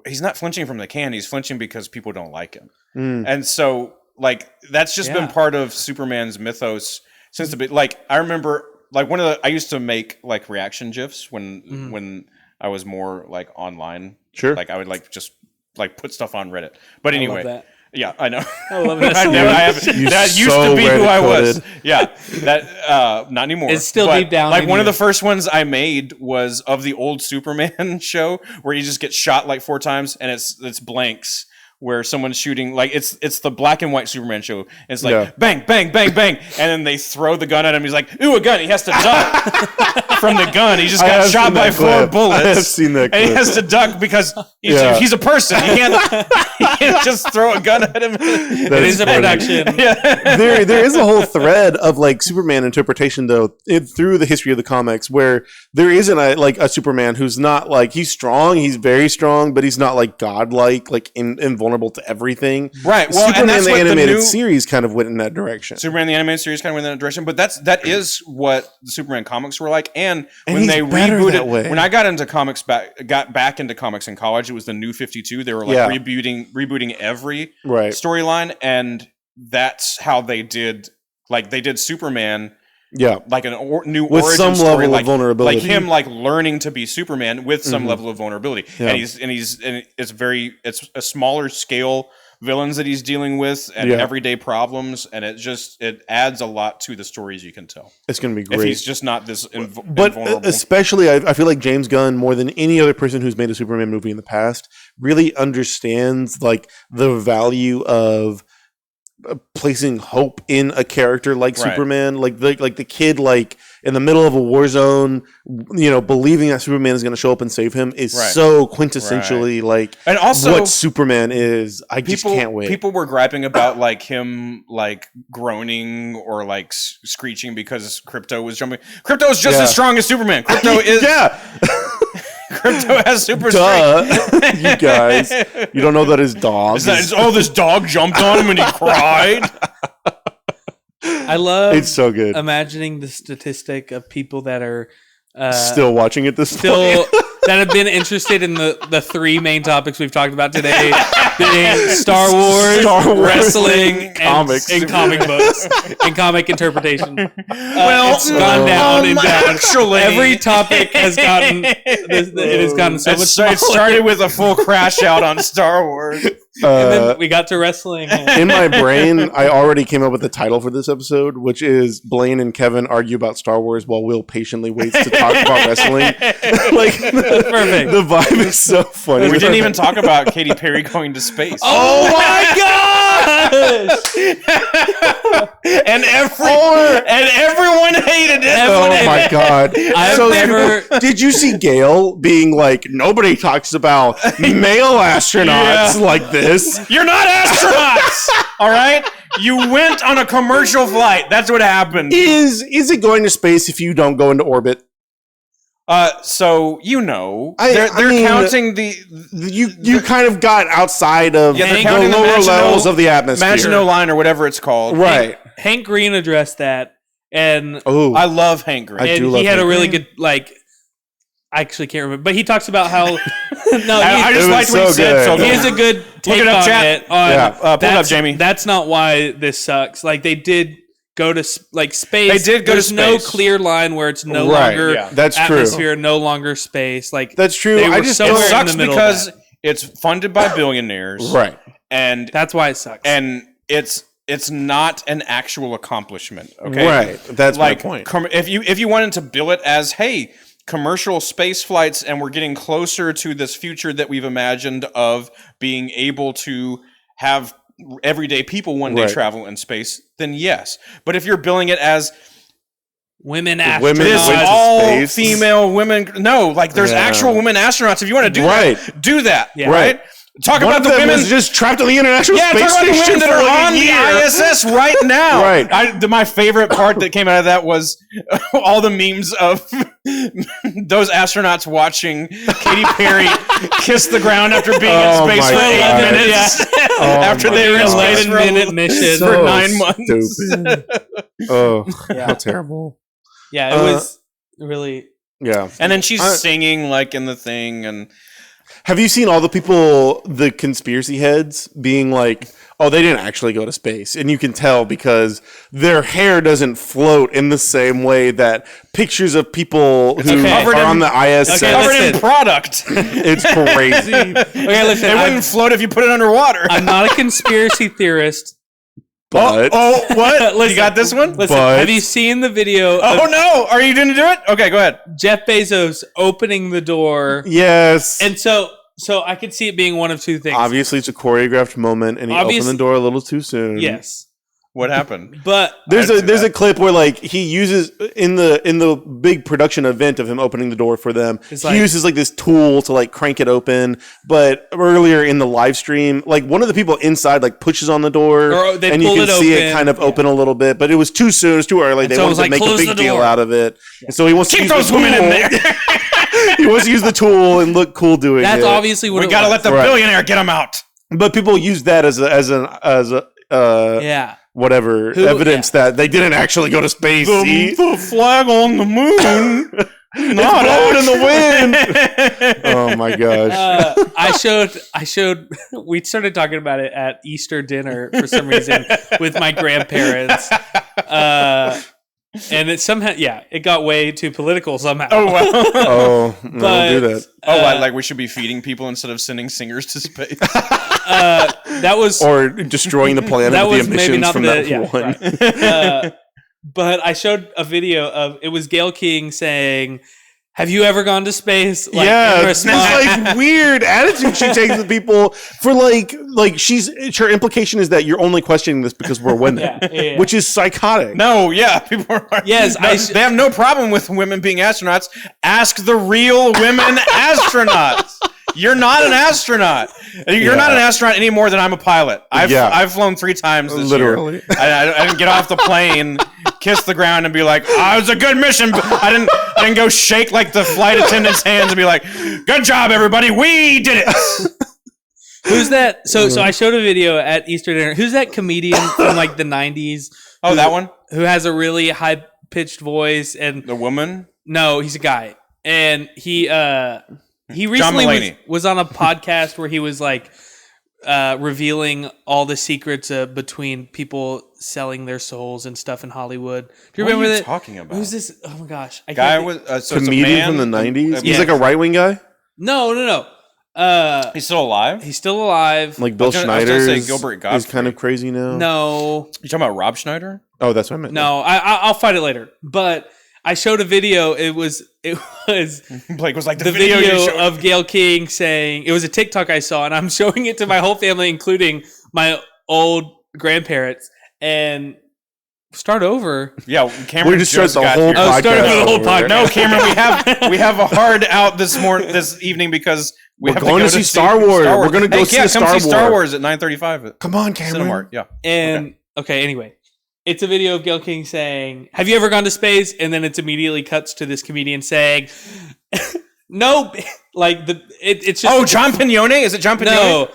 he's not flinching from the can, he's flinching because people don't like him. And so, like, that's just been part of Superman's mythos since the like, I remember, like, I used to make, like, reaction GIFs when I was more, like, online. Sure. Like, I would, like, just, like, put stuff on Reddit. But anyway. I love that. Yeah, I know. I love that. That used to be who I was. Yeah, that not anymore. It's still deep down. Like one of the first ones I made was of the old Superman show where you just get shot like 4 times and it's blanks where someone's shooting like it's the black and white Superman show. It's like bang, bang, bang, bang, and then they throw the gun at him. He's like, "Ooh, a gun!" He has to duck from the gun. He just got shot by 4 bullets. I have seen that clip. And he has to duck because he's a person. He can't just throw a gun at him. It is a production. There is a whole thread of like Superman interpretation though through the history of the comics where there isn't a Superman who's not like he's strong. He's very strong, but he's not like godlike, like invulnerable to everything. Right. Well, Superman and that's the what animated series kind of went in that direction. Superman the animated series kind of went in that direction, but that is what the Superman comics were like. And when they rebooted, when I got back into comics in college, it was the New 52. They were like rebooting every storyline, and that's how they did. Like they did Superman. Yeah, like new with origin some story, level of vulnerability, like him, like learning to be Superman with some level of vulnerability, and it's a smaller scale villains that he's dealing with and everyday problems, and it adds a lot to the stories you can tell. It's going to be great if he's just not this invulnerable. Especially, I feel like James Gunn, more than any other person who's made a Superman movie in the past, really understands like the value of placing hope in a character like Superman, like the kid, like in the middle of a war zone, believing that Superman is going to show up and save him is so quintessentially like, and also what Superman is. Just can't wait. People were griping about like him, like groaning or like screeching because Krypto was jumping. Krypto is just as strong as Superman. Krypto is Krypto has super strength. You guys, you don't know that his dog. This dog jumped on him and he cried. I love it's so good imagining the statistic of people that are Still watching it this point. That have been interested in the three main topics we've talked about today, being Star Wars, wrestling, comics, and comic books, and comic interpretation. It's gone down and down. Actually, every topic has gotten it has gotten so much smaller. It started with a full crash out on Star Wars. And then we got to wrestling. In my brain, I already came up with the title for this episode, which is Blaine and Kevin argue about Star Wars while Will patiently waits to talk about wrestling. Perfect. The vibe is so funny. We didn't even talk about Katy Perry going to space. Oh my gosh! and everyone hated it. Oh my god! Did you see Gail being like, nobody talks about male astronauts like this? You're not astronauts, all right? You went on a commercial flight. That's what happened. Is it going to space if you don't go into orbit? So they're counting you kind of got outside of the lower levels of the atmosphere, Maginot Line or whatever it's called, right? Hank Green addressed that, and I love Hank Green. He had a really good I actually can't remember, but he talks about how. I just liked what he said. So he has a good take on it. Pull it up, Jamie. That's not why this sucks. Like they did go to space. They did go to space. There's no clear line where it's no longer that's atmosphere, no longer space. Like that's true. It sucks because it's funded by billionaires, right? And that's why it sucks. And it's not an actual accomplishment, okay? Right. That's my point. If you wanted to bill it as, hey, commercial space flights, and we're getting closer to this future that we've imagined of being able to have everyday people one day travel in space, then yes. But if you're billing it as women astronauts, all female women, there's actual women astronauts. If you want to do that, do that, right? Talk about the women just trapped on the International Space Station. Talk about the women that are on the ISS right now. Right. My favorite part that came out of that was all the memes of those astronauts watching Katy Perry kiss the ground after being in space for 8 minutes. After they were in space for 11-minute mission for 9 months. Stupid. How terrible. Yeah, it was really. Yeah. And then she's singing in the thing and. Have you seen all the people, the conspiracy heads, being like, oh, they didn't actually go to space? And you can tell because their hair doesn't float in the same way that pictures of people who are on the ISS. Covered in product. It's crazy. Okay, listen. It wouldn't float if you put it underwater. I'm not a conspiracy theorist. But what? Listen, you got this one? Listen, have you seen the video? No! Are you going to do it? Okay, go ahead. Jeff Bezos opening the door. Yes. And so I could see it being one of two things. Obviously, it's a choreographed moment, and he opened the door a little too soon. Yes. What happened? But there's a clip where he uses in the big production event of him opening the door for them. He uses this tool to crank it open. But earlier in the live stream, one of the people inside pushes on the door, and you can see it kind of open a little bit. But it was too soon. It was too early. They wanted to make a big deal out of it, and so he wants to keep those women in there. He wants to use the tool and look cool doing it. That's obviously what we got to let the billionaire get him out. But people use that as evidence that they didn't actually go to space. The flag on the moon, not blowing in the wind. Oh my gosh! I showed. We started talking about it at Easter dinner for some reason with my grandparents. And it somehow, it got way too political somehow. Oh, wow. Oh, no, don't do that. We should be feeding people instead of sending singers to space. That was... Or destroying the planet with the emissions from that one. Right. But I showed a video of, it was Gayle King saying... Have you ever gone to space? This weird attitude she takes with people for her implication is that you're only questioning this because we're women, which is psychotic. No, people are. Yes, they have no problem with women being astronauts. Ask the real women astronauts. You're not an astronaut. You're not an astronaut any more than I'm a pilot. I've flown 3 times this year. I didn't get off the plane, kiss the ground, and be like, "Oh, it was a good mission." I didn't go shake the flight attendant's hands and be like, "Good job, everybody. We did it." Who's that? So I showed a video at Easter dinner. Who's that comedian from the 90s? Oh, that one? Who has a really high pitched voice and the woman? No, he's a guy, and he recently was on a podcast where he was like revealing all the secrets between people selling their souls and stuff in Hollywood. Do you remember that? Talking about? Who's this? Oh my gosh, guy was comedian from the 90s. He's like a right wing guy. No. He's still alive. He's still alive. Like Bill Schneider is kind of crazy now. No, you talking about Rob Schneider? Oh, that's what I meant. No, I'll find it later. But I showed a video. It was Blake was like the video of Gayle King saying it was a TikTok I saw, and I'm showing it to my whole family, including my old grandparents. And start over. Yeah, Cameron. We just started the whole podcast. Start over the whole podcast. No, Cameron, we have a hard out this evening because we're going to see Star Wars. We're going to go see Star Wars at 9:35. Come on, Cameron. Cinemark. Yeah. And okay, anyway. It's a video of Gayle King saying, "Have you ever gone to space?" And then it's immediately cuts to this comedian saying, "No." Like it's just. Oh, John Pignone? Is it John Pignone?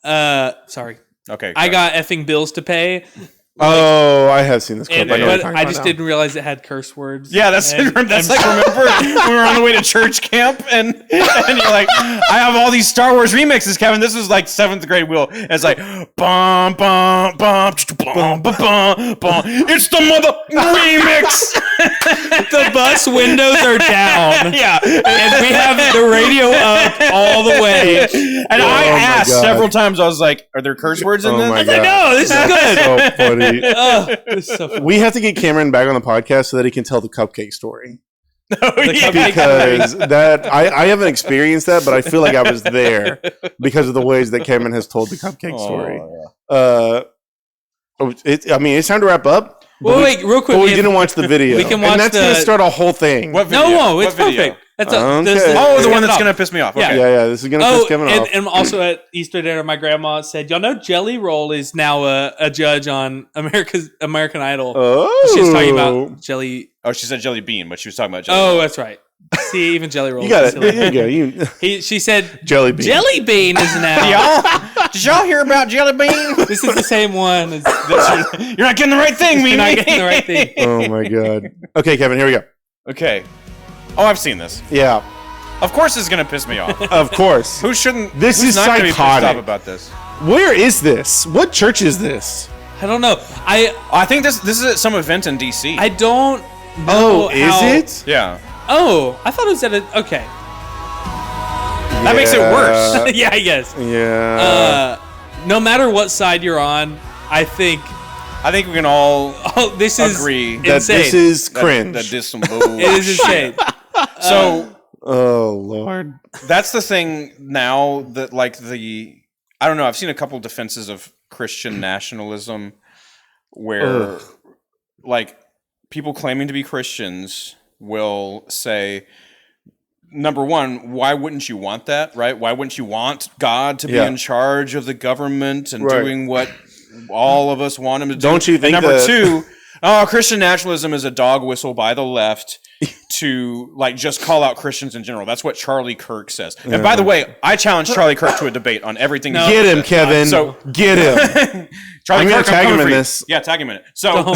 No. Sorry. Okay. I got effing bills to pay. I have seen this clip. But I just didn't realize it had curse words. Yeah, that's like, remember we were on the way to church camp and you're like, I have all these Star Wars remixes, Kevin. This was like 7th grade Will. And it's like, bum, bum, bum, bum, bum, bum, bum. It's the mother remix. The bus windows are down. Yeah. And we have the radio up all the way. And I asked several times, I was like, are there curse words in this? I was like, no, this is good. So funny. This is so funny. We have to get Cameron back on the podcast so that he can tell the cupcake story. Because that I haven't experienced that, but I feel like I was there because of the ways that Cameron has told the cupcake story. Yeah. It's time to wrap up. Well, wait, real quick. But we didn't watch the video. We can watch and that's going to start a whole thing. What video? No, it's what video? perfect. That's the one that's going to piss me off. Okay. Yeah, this is going to piss Kevin off. And also at Easter dinner, my grandma said, y'all know Jelly Roll is now a judge on American Idol. Oh. She was talking about Jelly. Oh, she said Jelly Bean, but she was talking about Jelly Roll. That's right. See, even Jelly Roll. You got it. There you go. She said Jelly Bean. Jelly Bean is now. Did y'all hear about Jelly Bean? This is the same one. You're not getting the right thing, Mimi. You're not getting the right thing. Oh, my God. Okay, Kevin, here we go. Okay. Oh, I've seen this. Yeah. Of course it's going to piss me off. Of course. Who's not psychotic. Be pissed off about this? Where is this? What church is this? I don't know. I think this is at some event in D.C. I don't know. Oh, is it? Yeah. Oh, I thought it was at a... Okay. That makes it worse. Yeah, I guess. Yeah. No matter what side you're on, I think we can all this is agree that insane. This is cringe. That is some bullshit. It is insane. So, oh Lord, that's the thing now that I don't know. I've seen a couple defenses of Christian nationalism where like people claiming to be Christians will say, number one, why wouldn't you want that, right? Why wouldn't you want God to be in charge of the government and doing what all of us want him to do? Don't you think? And number two, Christian nationalism is a dog whistle by the left to just call out Christians in general. That's what Charlie Kirk says. And by the way, I challenge Charlie Kirk to a debate on everything. Get him, Kevin. So get him. Charlie Kirk, tag him in this. Yeah, tag him in it. So.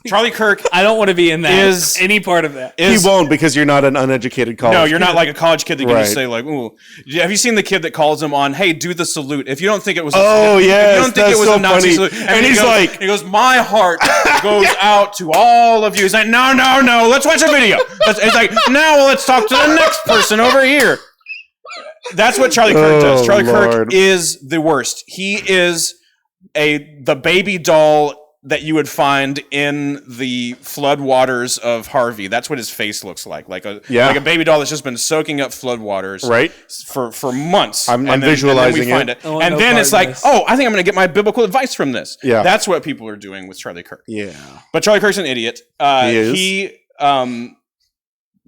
Charlie Kirk, I don't want to be in that. Any part of that. He won't because you're not an uneducated college. No, you're not like a college kid that can just say like, "Ooh." Have you seen the kid that calls him on, "Hey, do the salute"? If you don't think it was, yes, if you don't think it was so a Nazi funny. salute, and he goes, "My heart goes out to all of you." He's like, "No, let's watch a video." It's like, now let's talk to the next person over here. That's what Charlie Kirk does. Charlie Kirk is the worst. He is the baby doll that you would find in the flood waters of Harvey. That's what his face looks like. Like a baby doll that's just been soaking up flood waters for months. I'm visualizing it. And then it's like, I think I'm going to get my biblical advice from this. Yeah. That's what people are doing with Charlie Kirk. Yeah. But Charlie Kirk's an idiot. He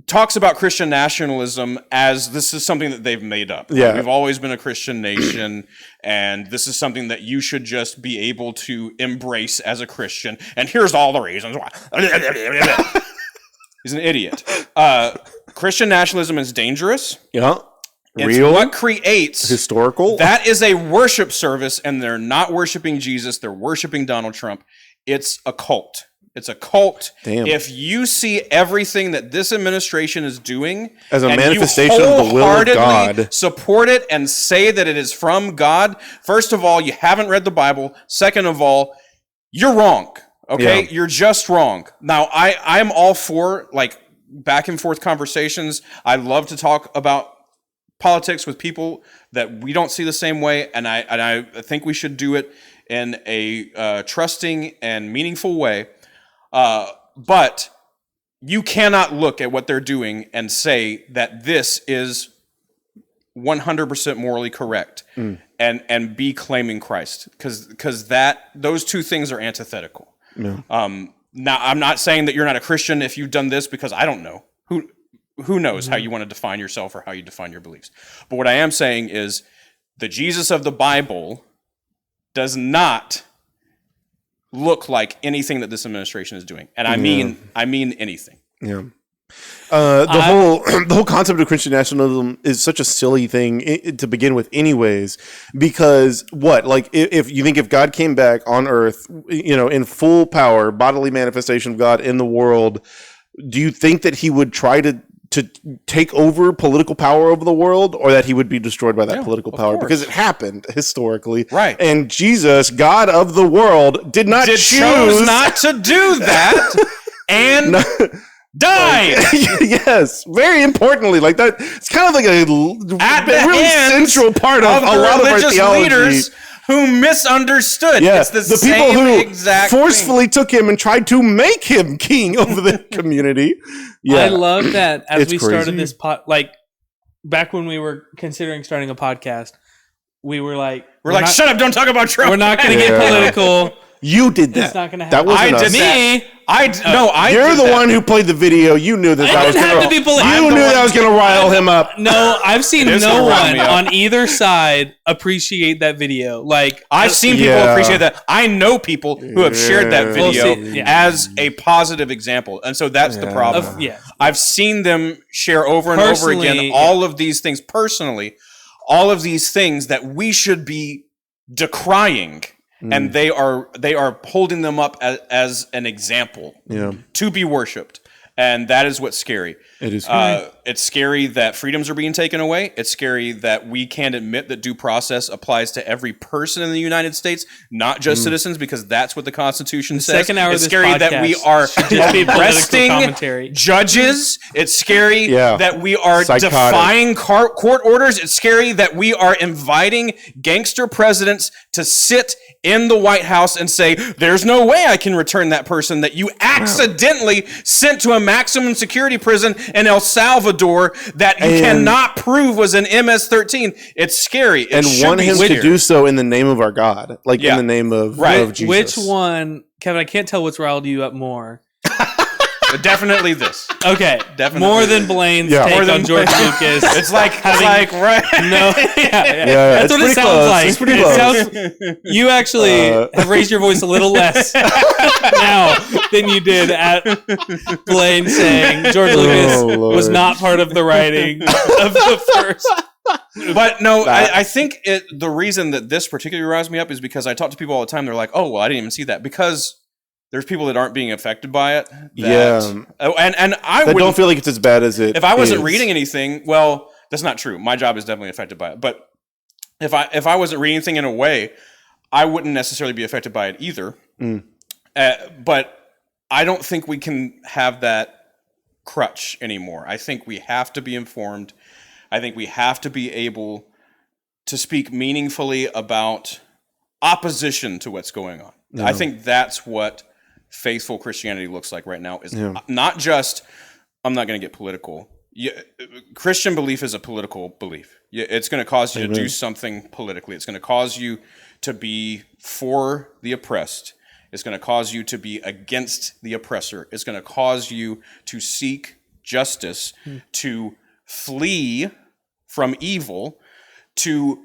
talks about Christian nationalism as this is something that they've made up. Yeah. We've always been a Christian nation, and this is something that you should just be able to embrace as a Christian. And here's all the reasons why. He's an idiot. Christian nationalism is dangerous. Yeah. It's what creates historical. That is a worship service, and they're not worshiping Jesus. They're worshiping Donald Trump. It's a cult. It's a cult. Damn. If you see everything that this administration is doing as a manifestation of the will of God, support it and say that it is from God, first of all, you haven't read the Bible. Second of all, you're wrong. Okay? Yeah. You're just wrong. Now, I'm all for like back and forth conversations. I love to talk about politics with people that we don't see the same way, and I think we should do it in a trusting and meaningful way. But you cannot look at what they're doing and say that this is 100% morally correct and be claiming Christ, because those two things are antithetical. Yeah. Now, I'm not saying that you're not a Christian if you've done this, because I don't know. Who knows how you want to define yourself or how you define your beliefs. But what I am saying is the Jesus of the Bible does not look like anything that this administration is doing. And I mean anything. Yeah. The whole concept of Christian nationalism is such a silly thing to begin with anyways, because if God came back on earth, in full power, bodily manifestation of God in the world, do you think that he would try to take over political power over the world, or that he would be destroyed by that political power? Because it happened historically. Right. And Jesus, God of the world, chose not to do that and died. Yes. Very importantly, like that, it's kind of like a really central part of a lot of our theology. Leaders who misunderstood. Yeah, it's the people who forcefully took him and tried to make him king over the community. Yeah, I love that. As we started this back when we were considering starting a podcast, we were like, shut up, don't talk about Trump. We're not going to get political. You did that. It's not going to happen. That wasn't us. You're the one who played the video. You knew that was going to rile him up. No, I've seen no one on either side appreciate that video. Like, I've seen people appreciate that. I know people who have shared that video as a positive example, and so that's the problem. I've seen them share over and over again all of these things personally, all of these things that we should be decrying. And they are holding them up as an example to be worshipped. And that is what's scary. It is scary. It's scary that freedoms are being taken away. It's scary that we can't admit that due process applies to every person in the United States, not just citizens, because that's what the Constitution says. It's scary that we are arresting judges. It's scary that we are defying court orders. It's scary that we are inviting gangster presidents to sit in the White House and say, there's no way I can return that person that you accidentally sent to a maximum security prison in El Salvador that you cannot prove was an MS-13. It's scary. And want him to do so in the name of our God, in the name of Jesus. Which one, Kevin, I can't tell what's riled you up more. Definitely this. Okay, definitely more than Blaine's take on George Lucas. It's right. No, that's what it sounds like. It's pretty close. You actually have raised your voice a little less now than you did at Blaine saying George Lucas was not part of the writing of the first. But no, I think the reason that this particularly riles me up is because I talk to people all the time. They're like, "Oh, well, I didn't even see that," because there's people that aren't being affected by it. And I don't feel like it's as bad as it. If I wasn't reading anything, well, that's not true. My job is definitely affected by it. But if I wasn't reading anything in a way, I wouldn't necessarily be affected by it either. But I don't think we can have that crutch anymore. I think we have to be informed. I think we have to be able to speak meaningfully about opposition to what's going on. I think that's what faithful Christianity looks like right now, is not just, I'm not going to get political. Christian belief is a political belief. It's going to cause you to do something politically. It's going to cause you to be for the oppressed. It's going to cause you to be against the oppressor. It's going to cause you to seek justice, to flee from evil, to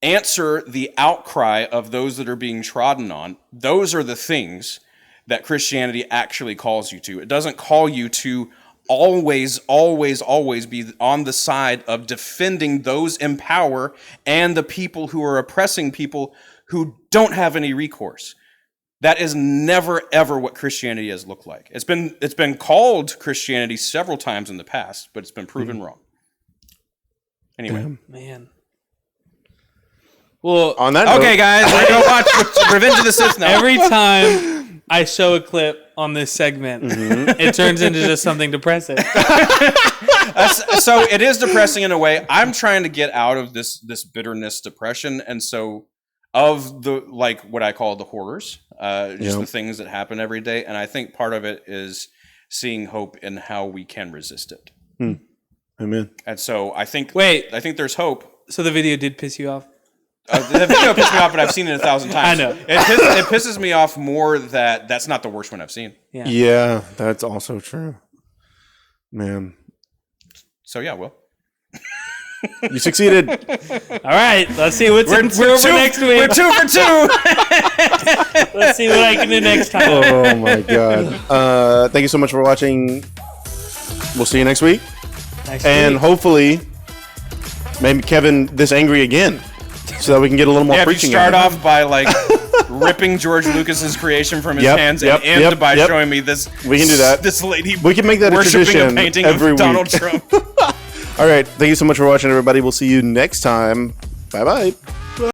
answer the outcry of those that are being trodden on. Those are the things that Christianity actually calls you to. It doesn't call you to always be on the side of defending those in power and the people who are oppressing people who don't have any recourse. That is never ever what Christianity has looked like. It's been called Christianity several times in the past, but it's been proven wrong. Anyway, man. Well, on that note, okay, guys, we're gonna watch Revenge of the Sith now. Every time I show a clip on this segment, it turns into just something depressing. So it is depressing in a way. I'm trying to get out of this bitterness, depression, and so of the what I call the horrors, just the things that happen every day. And I think part of it is seeing hope in how we can resist it. Amen. And so I think there's hope. So the video did piss you off? The video pissed me off, but I've seen it 1,000 times. I know. It pisses me off more that that's not the worst one I've seen. Yeah, that's also true. Man. So yeah, Will. You succeeded. All right, let's see what's in store for next week. We're 2 for 2. Let's see what I can do next time. Oh my god. Thank you so much for watching. We'll see you next week. Hopefully maybe Kevin this angry again, so that we can get a little more preaching. If you start off by ripping George Lucas's creation from his hands and end by showing me this, we can do that. This lady, we can make that a tradition a painting every of Donald Trump. All right, thank you so much for watching, everybody. We'll see you next time. Bye bye.